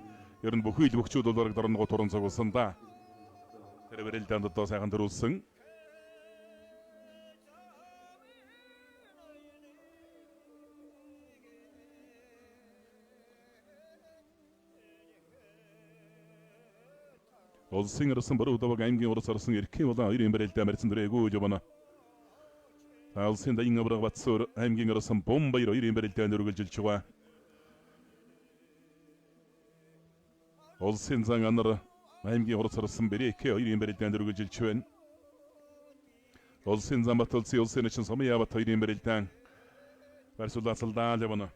ер нь бүхий л бөхчүүд бол бараг Дорногов туран цугулсан да. Тэр барилдаанд одоо сайхан төрүүлсэн. Улсын арсан баруун удаваг аймгийн урд сарсан Эркий улаан хоёрын барилдаан барьсан дөрөөгөө явна. Улсын дайын авраг Батсуур аймгийн арсан Бомбаяр хоёрын барилдаан өргөлжилж байгаа. Улсын зан анар аймгийн урд сарсан Бэрээкэ хоёрын барилдаан өргөлжилж байна. Улсын зан Бат улсын улсын чин Сумьяабат хоёрын барилдаан барьсуулаад салдаа явна.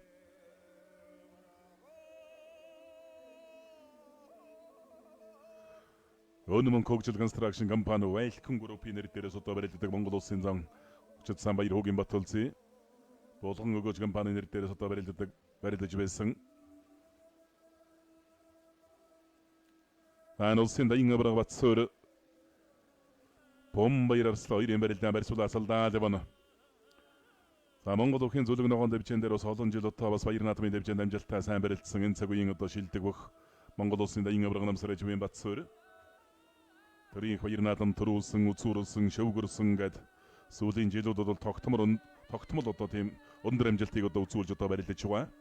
Өнөмөн Когжил Construction компани Welcome Group-ийн нэр дээрээс одоо барилддаг Монгол улсын зан Хүчит сан баяр Хүүгийн Бат улсын Булган өгөөж компани нэр дээрээс одоо барилдаж байсан. Улсын дайын авраг Батсуур Бомбаяр арслан хоёрын барилдаан барьсуулаад салдаа явна. За Монгол улсын зүлэг ногоон дэвжэн дээр бас олон жил одоо бас баяр наадмын дэвжээнд амжилттай сайн барилдсан энэ цаг үеийн одоо шилдэг бүх Монгол улсын дайын авраг намсраж буйн Батсуур тэрийн баяр наадам төрүүлсэн, үзүүрлсэн, шөвгөрсөн гэд сүүлийн жилүүд бол тогтмол одоо тийм өндөр амжилтыг одоо үзүүлж одоо барилдаж байгаа.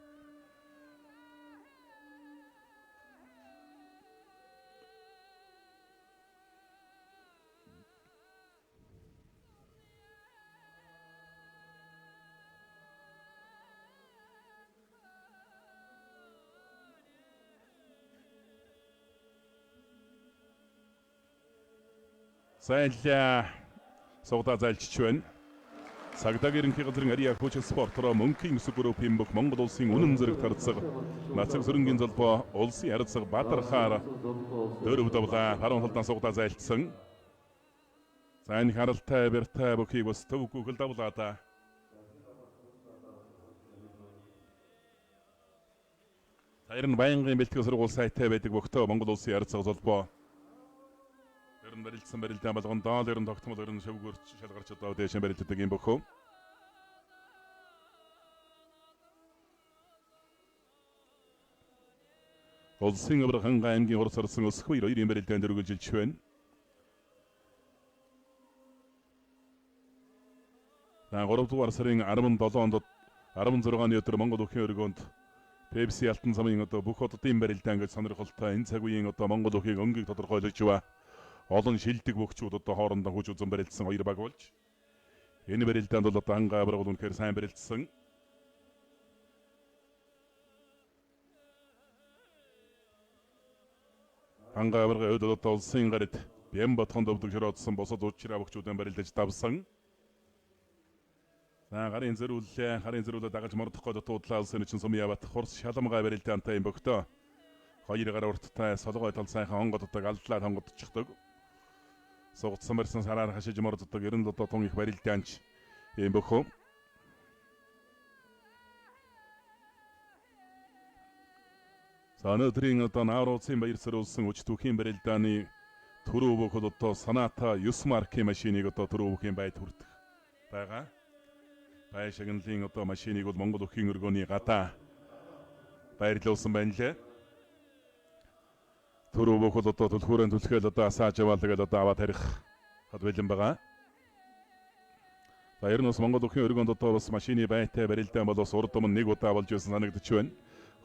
Зайлаа суугдаа зайлчж байна. Цагдаагийн ерөнхий газрын Ариа Хүч спортоор мөнхийн өсөг группийн бүх Монгол улсын үнэн зэрэг тарцаг Нацаг Сүрэнгийн залбаа улсын харьцаг Баатархаар дөрөв давлаа харон талдаа сугдаа зайлтсан. За энэ харалтай бэртэй бүхийг бас төвгүүгэл давлаадаа. Харин байнгын бэлтгэл сургууль сайтай байдаг бөхтөө Монгол улсын харьцаг залбаа. Ерөн барилдсан барилдаа болгондоо ерөн тогтмол ерөн шавгуурч шалгарч одоо дэшин барилддаг юм бөхөө. Улсын аврагхан аймгийн хурц орсон өсөх үеэр хоёрын барилдаанд өргөлжилж байна. За 3 дугаар сарын 17-нд 16-ны өдөр Монгол өхийн өргөөнд Пепси алтан замын одоо бүх хотын барилдаа гэж сонирхолтой энэ цаг үеийн одоо Монгол өхийг өнгийг тодорхойлож ба олон шилдэг бөхчүүд одоо хоорондоо хүч үзэн барилдсан хоёр баг болж энэ барилдаанд бол одоо хангаа авраг үнэхээр сайн барилдсан. Хангаа аврагын хувьд одоо улсын гарид Бямбатхонд өвдөг шороодсон босод уучраа бөхчүүдэн барилдаж давсан. За гарын зэрүүлээ дагаж мордох гээд дуудлаа улсын чинь Сумьяват хурс шаламгай барилдаантай юм бөхтөө. Хоёр гар урттай солгой тал сайхан хонгоддог алдлаа хонгодчихдог. Сугдсан барьсан сараар хашиж морддог ерөн л одоо тун их барилдаанч юм бөхөө. За өнөөдрийн одоо Навруцын баяр сөрүүлсэн өч түүхийн барилдааны түрүү бөхөд одоо Саната 9 маркийн машиныг одоо түрүү бүхийн байд хүрдэх байгаа. Бай шагналын одоо машиныг бол Монгол өхийн өргөөний гадаа баярлуулсан байна лээ. Түрүү бөхөд одоо түлхүүрэн түлхээл одоо асааж яваалдаг одоо аваад харих хад бэлэн байгаа. За ер нь бас Монгол өхийн өргөөнд одоо бас машины байтай барилдаан бол бас урд өмнө нэг удаа болж байсан санагдаж байна.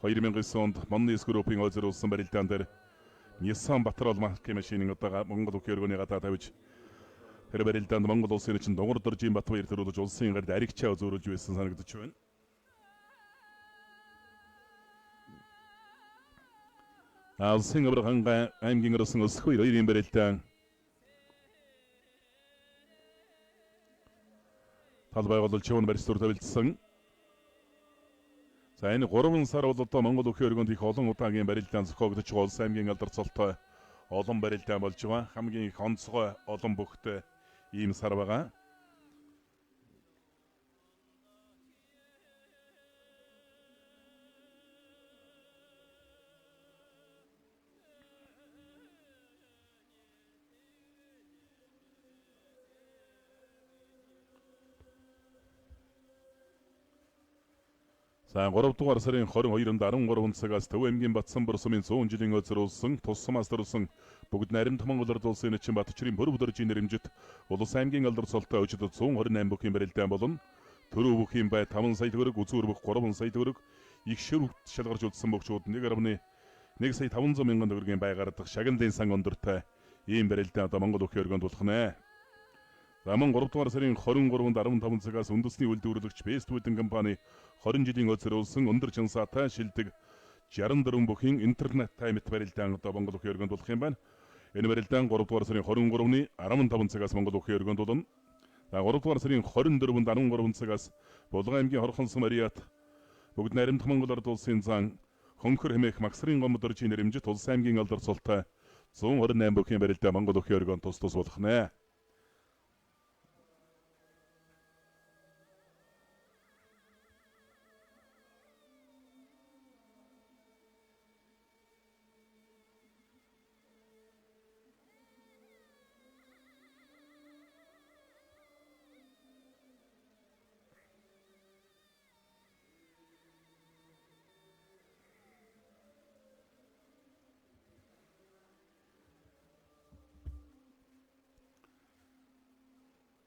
2009 онд Моннис группийн ойзруулсан барилдаан дээр Nissan Batrol маркийн машиныг одоо Монгол өхийн өргөөний гадаа тавьж тэр барилдаанд Монгол улсын чинь Дунгар Доржийн Батбаяр төрүүлж улсын гард аригчаа зөөрүүлж байсан санагдаж байна. Улсын аврагхан аймгийн орсон өсөх үеэр хоёрын барилдаан тал байгуулалт чивэн барьс дүр тавилдсан. За энэ 3 сар бол одоо Монгол өхийн өргөөнд их олон удаагийн барилдаан зохиогдож байгаа улс аймгийн алдар цолтой олон барилдаан болж байгаа. Хамгийн их онцгой олон бүхтэй ийм сар байгаа. За 3 дугаар сарын 22-нд 13 цагаас Төв аймгийн Батсанбар сумын 100 жилийн өдрүүлсэн тусмаас төрүүлсэн бүгд наримт Монгол Ард улсын эчин Батчрын Бөрөв дөржийн нэрэмжит улс аймгийн алдар цолтой өчид 128 бүхийн барилдаан болон төрөв бүхийн бай 5 сая төгрөг, үзүүр бүх 3 сая төгрөг, их ширвт шалгарч үлдсэн бөхчүүд 1 сая 500 мянган төгрөгийн бай гардах шагналын сан өндөртэй ийм барилдаан одоо Монгол өхийн өргөөнд болох нэ. За мөн 3 дугаар сарын 23-нд 15 цагаас үндэсний үйлдвэрлэгч Bestwood компани 20 жилийн өдрүүлсэн өндөр чансаатай шилдэг 64 бүхийн интернет таймт барилдаан одоо Монгол өхийн өргөөнд болох юм байна. Энэ барилдаан 3 дугаар сарын 23-ны 15 цагаас Монгол өхийн өргөөнд болно. За 3 дугаар сарын 24-нд 13 цагаас Булган аймгийн Хорхон сум Ариат бүгд наримт Монгол Ард улсын зан хонхор хэмээх Магсрын гомд дөржийн нэрэмжит улс аймгийн алдар цолтой 128 бүхийн барилдаан Монгол өхийн өргөөнд тус болох нэ.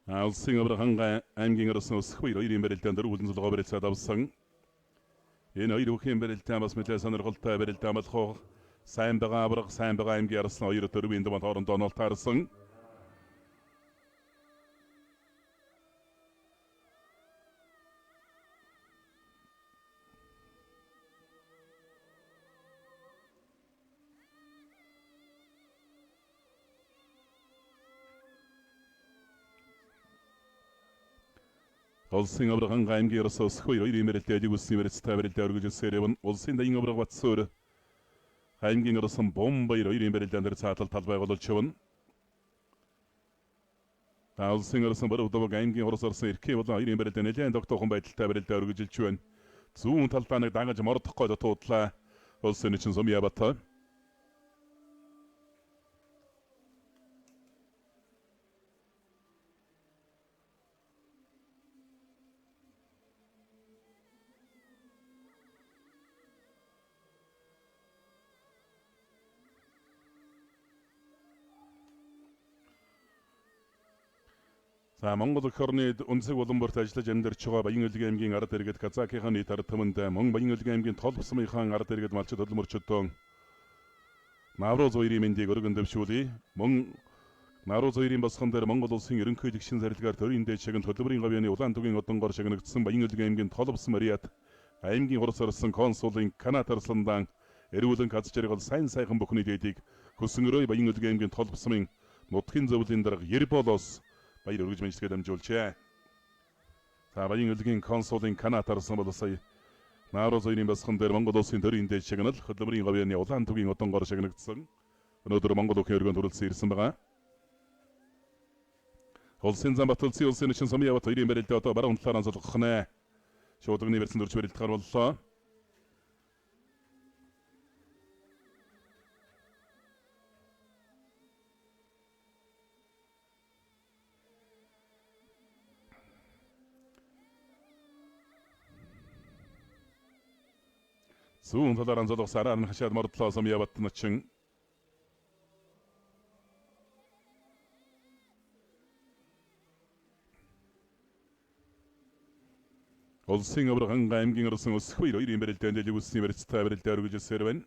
Улсын аврагхан аймгийн орсон өсөх үеэр хоёрын барилдаан дээр үлэн цолгоо барилцаад авсан. Энэ хоёр бүхийн барилдаан бас мэдээ сонирхолтой барилдаан болох сайн байгаа авраг сайн байгаа аймгийн арслан хоёр төрөвийн дунд хоорондоо нол таарсан. Улсын авраг ханга аймгийн Оросоос 2 имэрэлтэй ажиг үсний мэрэгцтэй өргөжсөөр явна. Улсын дайны авраг батсуур аймгийн Оросын бомб 2 имэрэлтэй અંદર цаатал талбай голж явна. Улсын Оросын бар удав аймгийн Орос Оросын эрхээ болон 2 имэрэлтэй нэлээд тогтоохон байдалтай барилдаа өргөжилж байна. Зүүн талдаа нэг дагаж мордохгүй дутуудлаа. Улсын чинь Сумьябатай. За Монгол өх орны үндэсэг уламбарт ажиллаж амьдарч байгаа Баян-Улгийн аймгийн ард иргэд Казакийнхаа нийт ард түмэнд мөн Баян-Улгийн аймгийн Толбосмынхаа ард иргэд малчид хөдөлмөрчдөө Навруз хоёрын мэндийг өргөн дэвшүүлье. Мөн Навруз хоёрын босгон дээр Монгол улсын ерөнхий жигшин зарилгаар төрийн дээд шагнал хөдөлмөрийн говьяны улаан түгийн одонгоор шагнагдсан Баян-Улгийн аймгийн Толбос Мариат аймгийн Орос орсон консулын Канат Арсландан эрүүлэн каз жаргал сайн сайхан бүхний дээдийг хөсөнгөрөө Баян-Улгийн аймгийн Толбосмын нутгийн зөвлөлийн дарга Ерболоос баяр өргөж мэндчилгээ дамжуулжээ. За Баян-Улгийн консулын Канат Арслан бол сая Навруз хоёрын босгон дээр Монгол улсын төрийн дээд шагнал хөдөлмөрийн говьяны улаан түгийн одонгоор шагнагдсан. Өнөөдөр Монгол өхөн өргөнд хүрэлцэн ирсэн байгаа. Улсын зам Батулсын улсын чинь Сумьябат хоёрын барилдаа одоо баруун талаараа солгох нэ. Шуудганы барьсан дөрж барилдгаар боллоо. Зүүн талаараа солгох сараар нь хашаад мордлоо Сумьябат начин. Улсын авраг ханга аймгийн Оросын өсөх 2 имэрэлтэй ажиг үсний мэрэгцтэй барилдаа өргөжсөөр байна.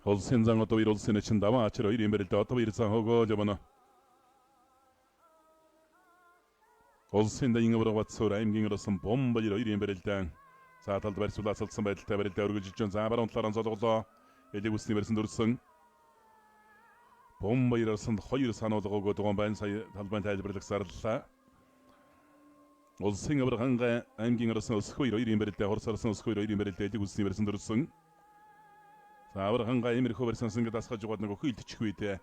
Улсын зан одоо улсын чинь даваа ачаар 2 имэрэлдээ одоо ирсэн хогоол явна. Улсын дайны авраг батсуур аймгийн Оросын бомб 2 имэрэлдээ за талд барьцуулаад салсан байдалтай барилдаа өргөжж байна. За баруун талаараа солголоо. Элэг үсний барьсан дөрсөн. Бомб 2-аас 2 сануулга өгөөд байгаа байна. Сая талбайн тайлбарлах зарлалаа. Улсын авраг ханга аймгийн Оросын өсөх 2 имэрэлдээ Орос орсон өсөх 2 имэрэлдээ элэг үсний барьсан дөрсөн. За авраг ханга имэрхүү барьсан ингээд асгаж угаад нэг өхөө илтчихгүй дээ.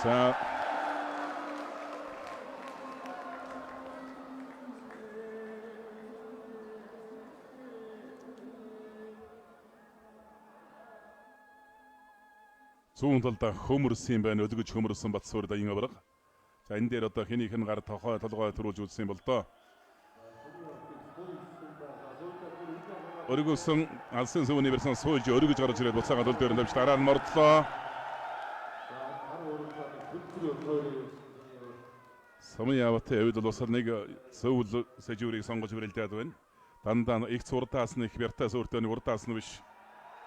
자 зүүн талдаа хөмөрсөн байна. Өлгөж хөмөрсөн Батсуур дайны авраг. За энэ дээр одоо хэнийх нь гар толгой төрүүлж үзсэн бол доо. Өргөсөн алсын сүүний барьсан суулж өргөж гарч ирээд буцаагаад өл дээр навч дараа нь мордлоо. Сумьябатай өвд улсаар нэг зөвл сэжүүрийг сонгож барилдаад байна. Дандаа их урдаас нь их бяртаас өөртөө нэг урдаас нь биш.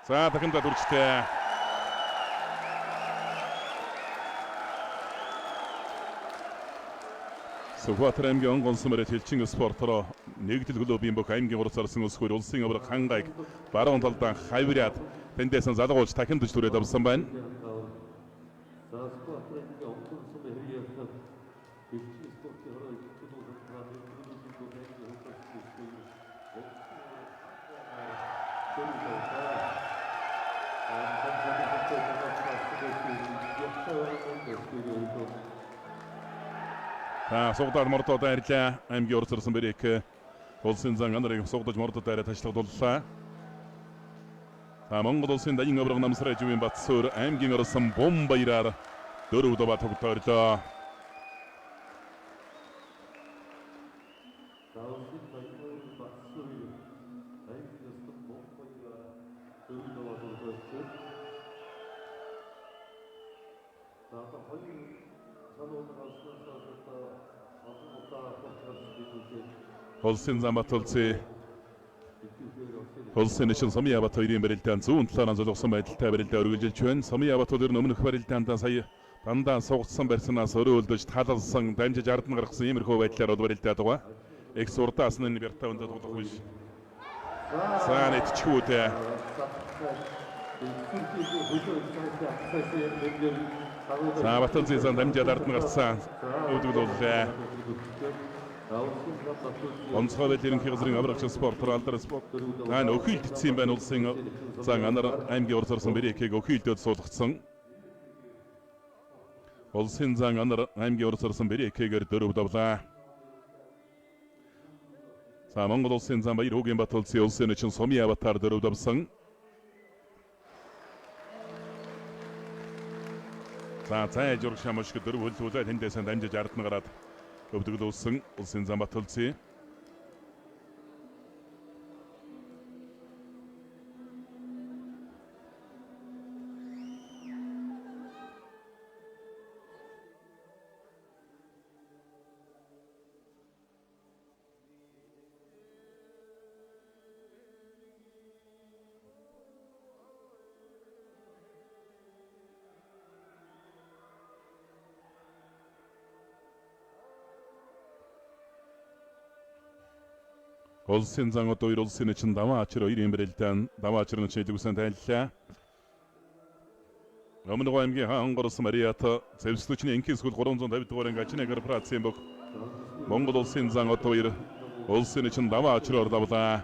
За дахиндаа дүрчтэй. Сүхбаатар аймгийн онгонсмэрэ Тэлчин спортоор нэгдэл клубын бүх аймгийн урсарсан өсгөр улсын авраг хангайг баруун талдаа хавираад тэндээс залгуулж дахин дөж түрээд авсан байна. Сугдаад мордод арилаа аймгийн урсарсан бэрэг улсын зан анарыг сугдаж мордод арай ташлагдуллаа. Монгол улсын дайин авраг намсрай живийн Батсуур аймгийн орсон бом баяраар 4 удаа тогтоорлоо. Улсын зам Батулцээ улсын ишин Сумья Бат хоёрын барилдаанд зүүн талаараа золгосон байдалтай барилдаа өргөжлж байна. Сумья Бат хоёр нь өмнөх барилдаанд сая дандаа сугдсан барьснаас өрөөлдөж талалсан дамжиж ард нь гаргасан иймэрхүү байдлаар бол барилдаад байгаа. Их суртаас нь бертаунд тоглох биш. Саанет чүүдээ. Батулцээ сан дамжиж ард нь гарсан. Өвдөлөө. Онцгой ерөнхий газрын аврагч спортоор алдар спорт өхөөлдсөн байна улсын зан анар аймгийн урсарсан бэрекийг өхөөлдөд суулгацсан. Улсын зан анар аймгийн урсарсан бэрекийгээр 4 давлаа. Монгол улсын зан баяр хүүгийн Батулцээ улсын чин Сумья Батаар 4 давсан. Цай жург шамшиг 4 хөллүүлээ тэндээс дамжиж ард нь гараад өвдөглөөсөн улсын зам Батулцээ. Улсын зан одоо улсын чин даваа ачир хоёрын барилдаан даваа ачир нь шийдвэрсэн тайллаа. Өмнөг аймгийн хангорс Мариата зэвслүүчний энхий скул 350 дугаар анги ачны корпорацийн бүх Монгол улсын зан одоо хоёр улсын чин даваа ачироор давлаа.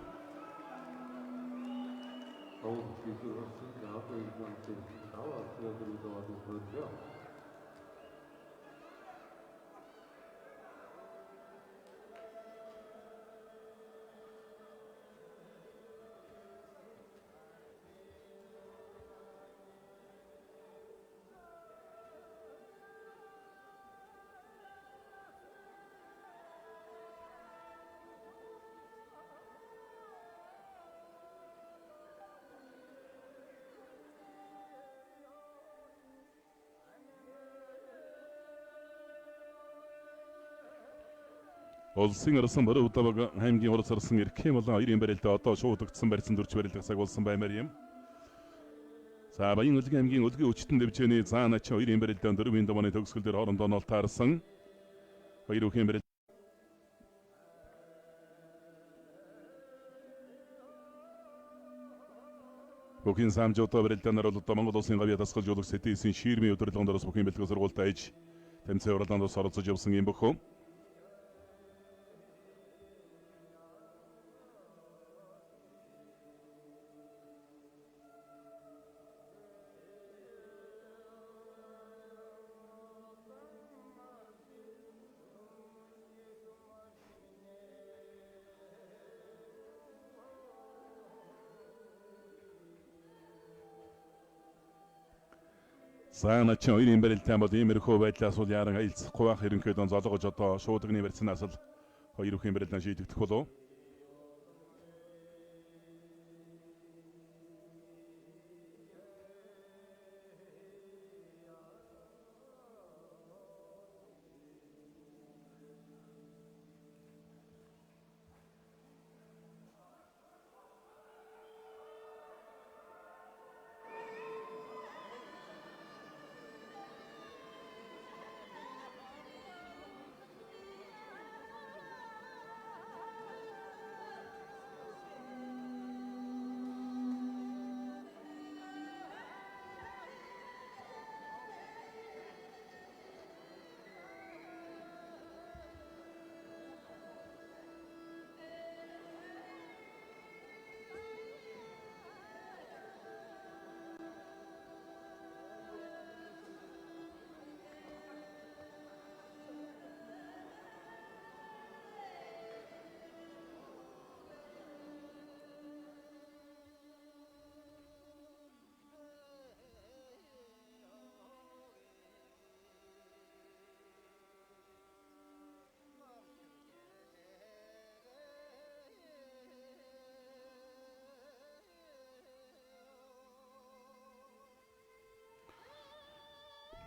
Улсын орсон баруун удаваг аймгийн урсарсан эрхэм болон хоёрын барилдаа одоо шуудагдсан барьсан дөрч барилдах сагуулсан баймаар юм. Баян Улгийн аймгийн Улгийн өчтөн дэвжээний заан ач хоёрын барилдаанд 4 давааны төгсгөл дээр хоорондоо нол таарсан. Хоёр үхэн барилд Бүхин самжуутай барилдаанаар бол одоо Монгол улсын гавьяа дасгал жуулах сэтээсийн ширмийн өдөрлөгөндөөс бүхин бэлтгэл сургуультай иж тэмцээн уралдаанд оролцож явсан юм бөхөө. Саана ч хоёрын барилдаан бол иймэрхүү байдлаас бол яран айлцахгүй байх ерөнхийдөө золгож одоо шуудганы барьцнаас л хоёр үхэн барилдаан шийдэгдэх болов.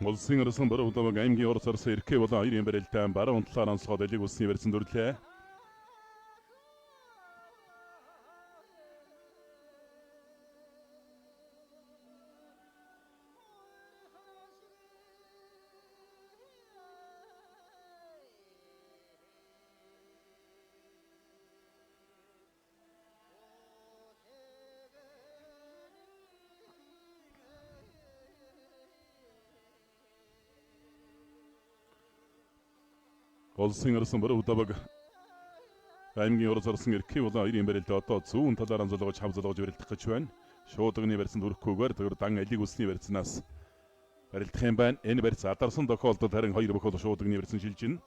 Улсын орсон баруун удааг аймгийн орос орсон эрхээ болон хоёрын барилдаан баруун талаар онцлогоо дэлийг улсын барьсан дүрлээ. Улсын орсон баруун удааг аймгийн орос орсон эрхээ болон хоёрын барилдаа одоо зүүн талаар онцлогож хавзалгаж барилдах гэж байна. Шуудганы барьсан дүрхгүйгээр тэр дан алиг усны барьснаас барилдах юм байна. Энэ барьц адарсан тохиолдолд харин хоёр бохол шуудганы барьсан шилжинэ.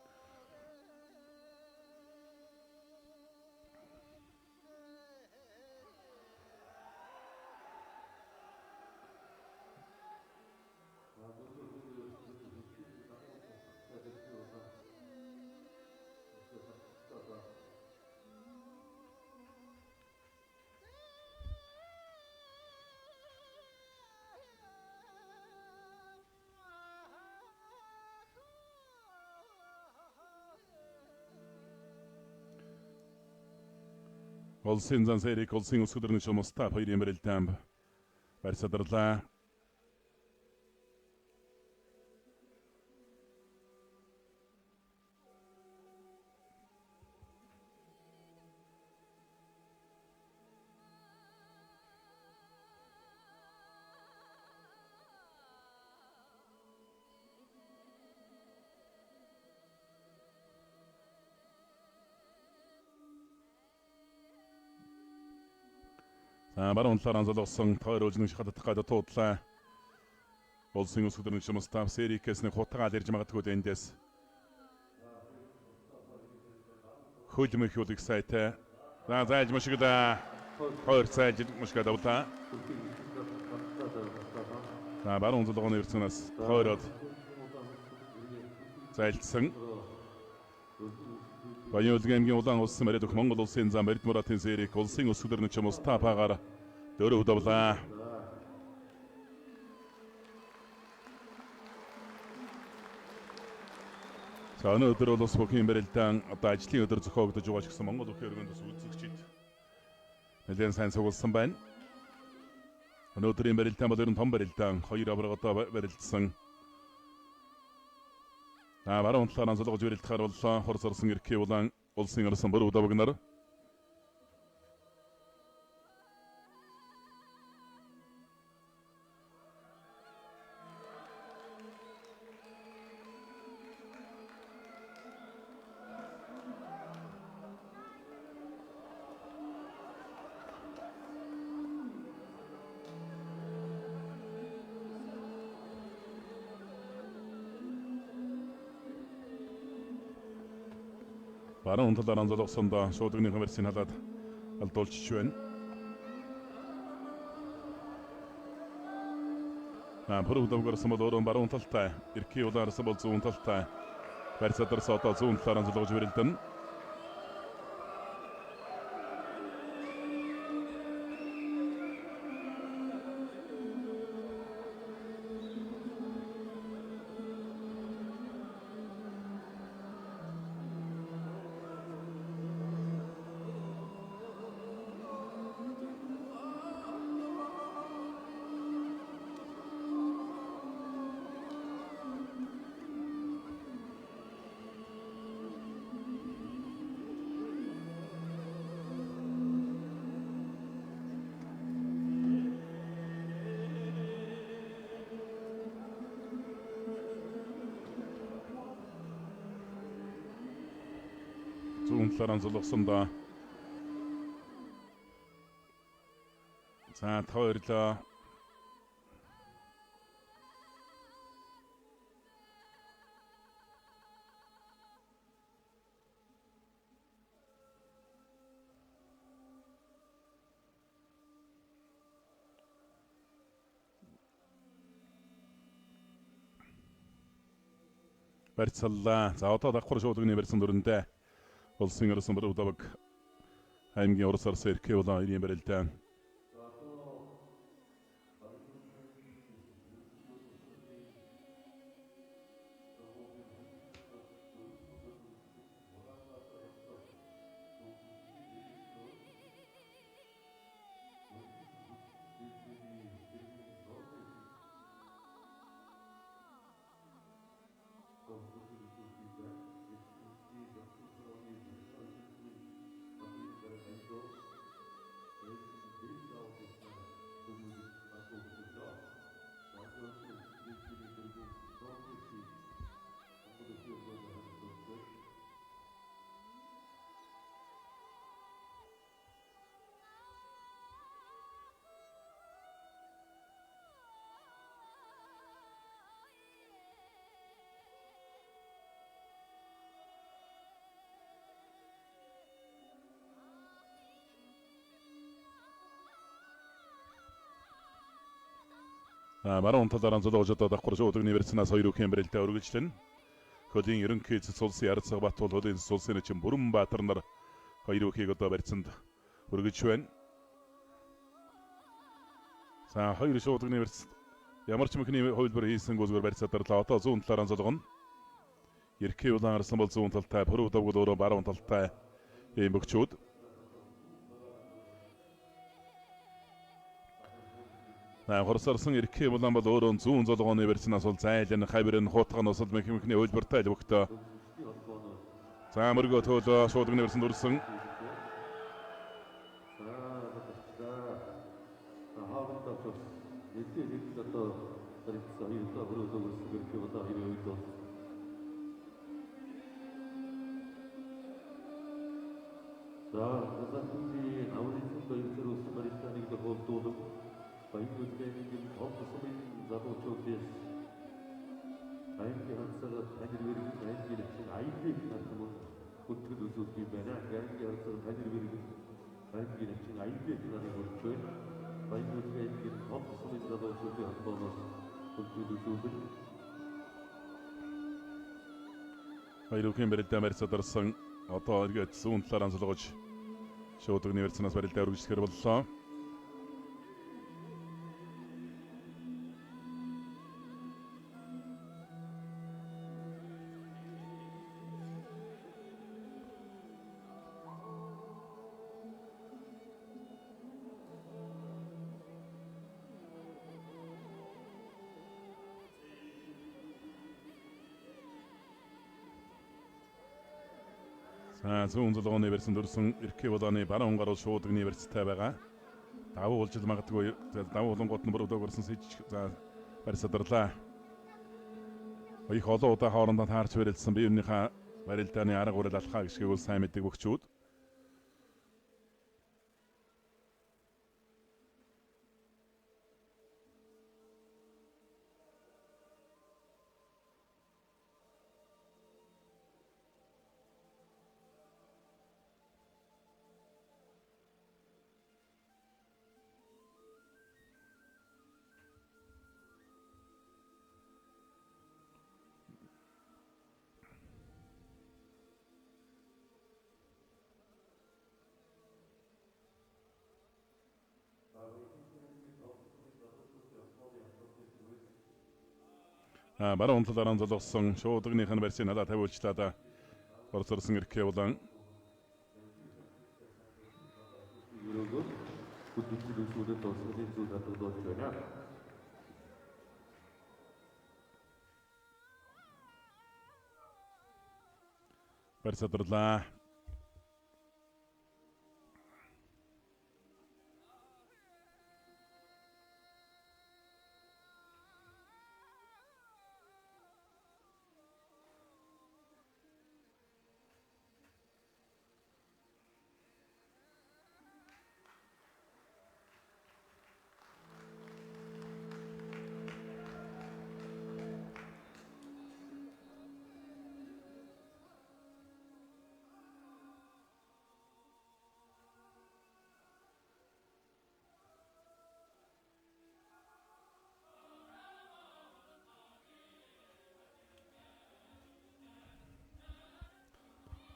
Улсын зан сэрик улсын өсгөлрийн шумстаа хоёрын барилдаан барьсадарлаа. Баруун талаар анзаалсан тойр өлнөг шахадах гадаа туудлаа. Улсын өсгөлрийн шумстаа сэрикэсний хутгаал ирж магадгүй эндээс хөлмөх юулыг сайтай. Зааж мушигда хоёр цааж мушигда улаа. Баруун зулгооны ирцэнээс тойроод зайлтсан. Баян-Улгийн улаан улсын морид Монгол улсын зам барид муратын сэрик улсын өсгөлрийн шумстаа пагаар дөрөв удавлаа. Өнөөдөр бол бүхэн барилдаан одоо ажлын өдөр зохиогдож байгаа ч гэсэн Монгол бүхэн өргөнд бас үзэгчид нэлээд сайн сугалсан байна. Өнөөдрийн барилдаан бол ер нь том барилдаан. Хоёр аврагтай барилдсан. Баруун талаар анзалгаж барилдахаар боллоо. Хорс орсон эрхээ улаан улсын орсон бүр удавг нар. Баруун талаар анзалгасандаа шуудганы хамарсын халаад алдуулж байна. Бүр удавгарсан бол өөрөө баруун талтай, эрхээ улаарсан бол зүүн талтай. Барьсадарс одоо зүүн талаар анзалгаж барилдан. Зүүн талаар анзалгасандаа за тойрлоо. Барьцаллаа. За одоо давхар шуудганы барьсан дүрэндээ улсын орсон бүр удавг аймгийн орос орсон эрхээ болон хоёрын барилдаан. Баруун талаараа золгож одоо давхар шууд университетээс 2 үхэн бэрэлдээ өргөжлөн. Хөлийн ерөнхий цэцэл улсын Арцаг Баатуул хөлийн цэцэл улсын чинь Бүрэнбаатар нар 2 үхийг одоо барьцанд өргөж байна. За 2 шууд университет ямар ч мөхний хувилбар хийсэн гүйлгээр барьцаадарлаа. Одоо зүүн талаараа золгоно. Ерхий улаан арсан бол зүүн талтай, Пүрэв давгал өөрөө баруун талтай ийм бөхчүүд. Хорсорсон Ерхий улаан бол өөрөө зүүн золгооны барьцнаас бол зайлан хавирын хуутган усад мөхний хувилбартай л бөхтөө. За мөргөө төөлөө шууд университет өрсөн. Хоёрын бэрэлдээ барьцаадарсан одоо эргээд зүүн талаараа золгож шууд университетээс барилдаа өргөжлөхөр боллоо. Зүүн золгооны университет өрсөн Ерхий улааны баруун гаруй шууд университет байгаа. Давуу болж магадгүй давуу болонгууд нь бүрдөө өрсөн за барьцаадарлаа. Их олон удаа хоорондоо таарч барилдсан биеийнхээ барилдааны арга барил алхаа гişгийг бол сайн мэддэг бөхчүүд. Баруун талаараа золгосон шуудгийнхын барьцыг надад тавиулчлаа. Хорсорсон Ерхий улаан. Барьцаадарлаа.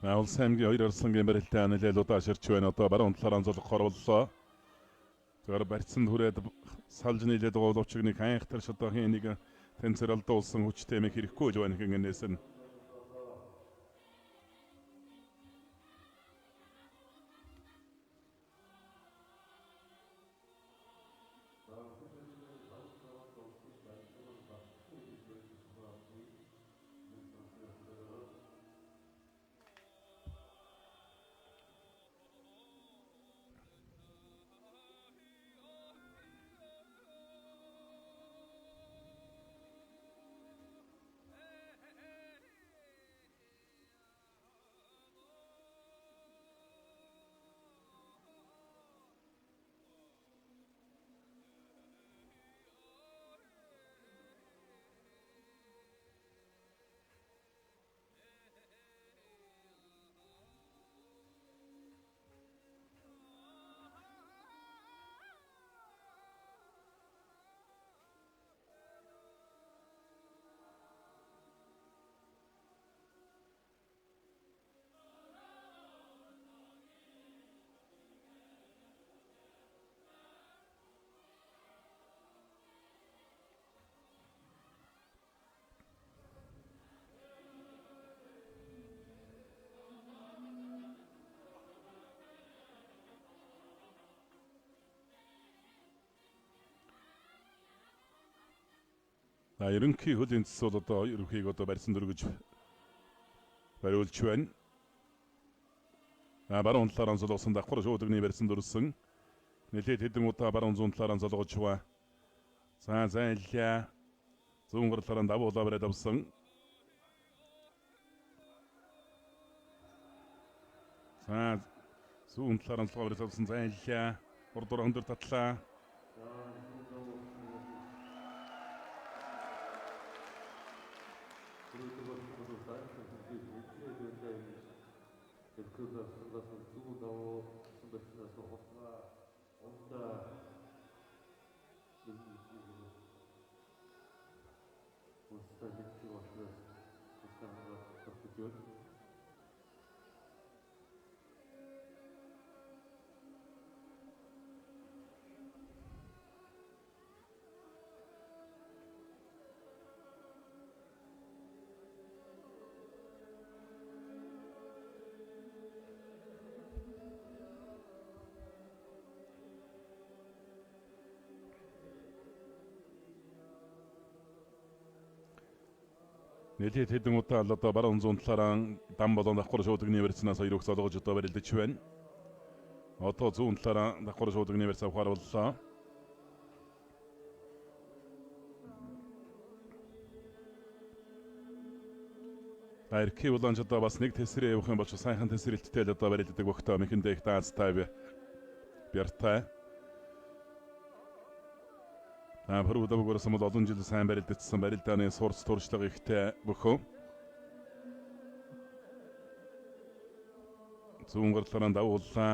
Улсын аймгийн 2 арслангийн барилтаа нэлээд удаа ширч байна. Одоо баруун талаараа золгохоор боллоо. Тэгэхээр барьцанд хүрээд салж нийлээд байгаа боловч нэг хайхтар шодоо хин нэг тэнцэр алдуулсан хүчтэй мэг хэрэггүй л байна гэнээс нь. ерөнхий хөлийн цэцэл одоо ерөнхийг одоо барьсан дөрөв гэж бариулж байна. Баруун талаараа золгосон давхар шуудагны барьсан дөрвсөн. Нэлээд хэдэн удаа баруун зүүн талаараа золгож ба. За зайлаа. Зүүн гар талаараа давуулаа бариад авсан. За зүүн талаараа золгоо бариад авсан зайлаа. Урдуур өндөр татлаа. Нэлээд хэдэн удаа л одоо баруун зүүн талаараа дам болон давхар шуудагны барьснаас хоёрыг золгож одоо барилдаж байна. Одоо зүүн талаараа давхар шуудагны барьс авахар боллоо. Эрхий улаанч одоо бас нэг тэсрээ явах юм бол сайхан тэсрэлттэй л одоо барилддаг бөхтөө мэхэндээ их таацтай бяртай. Пөрөвдөөгөөс мод олон жил сайн барилдагдсан барилдааны сурц туршлага ихтэй бөхөө. Зүүн гар талаараа давууллаа.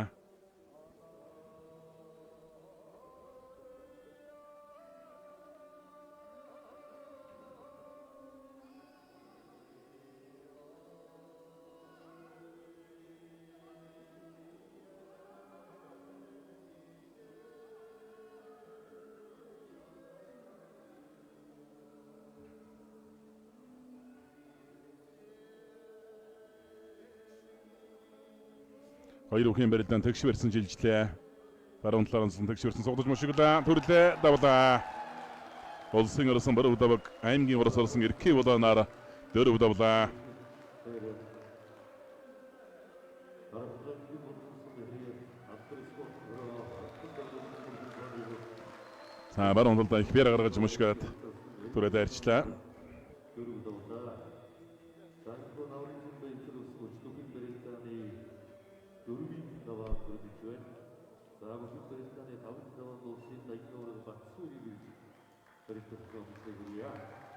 Хоёр үхэн барилдаан тэгш барьсан жилжлээ. Баруун талаас нь тэгш барьсан сугдаж мушиглаа. Төрлөө давлаа. Улсын орсон баруун давг аймгийн орос орсон эрхий улаанаар дөрөв давлаа. За баруун талдаа их бэр гаргаж мушгаад түрээд арчлаа. Давид Даван улсын 80 орны Батцуурийг ирж барилдах боломжтой гэрээ.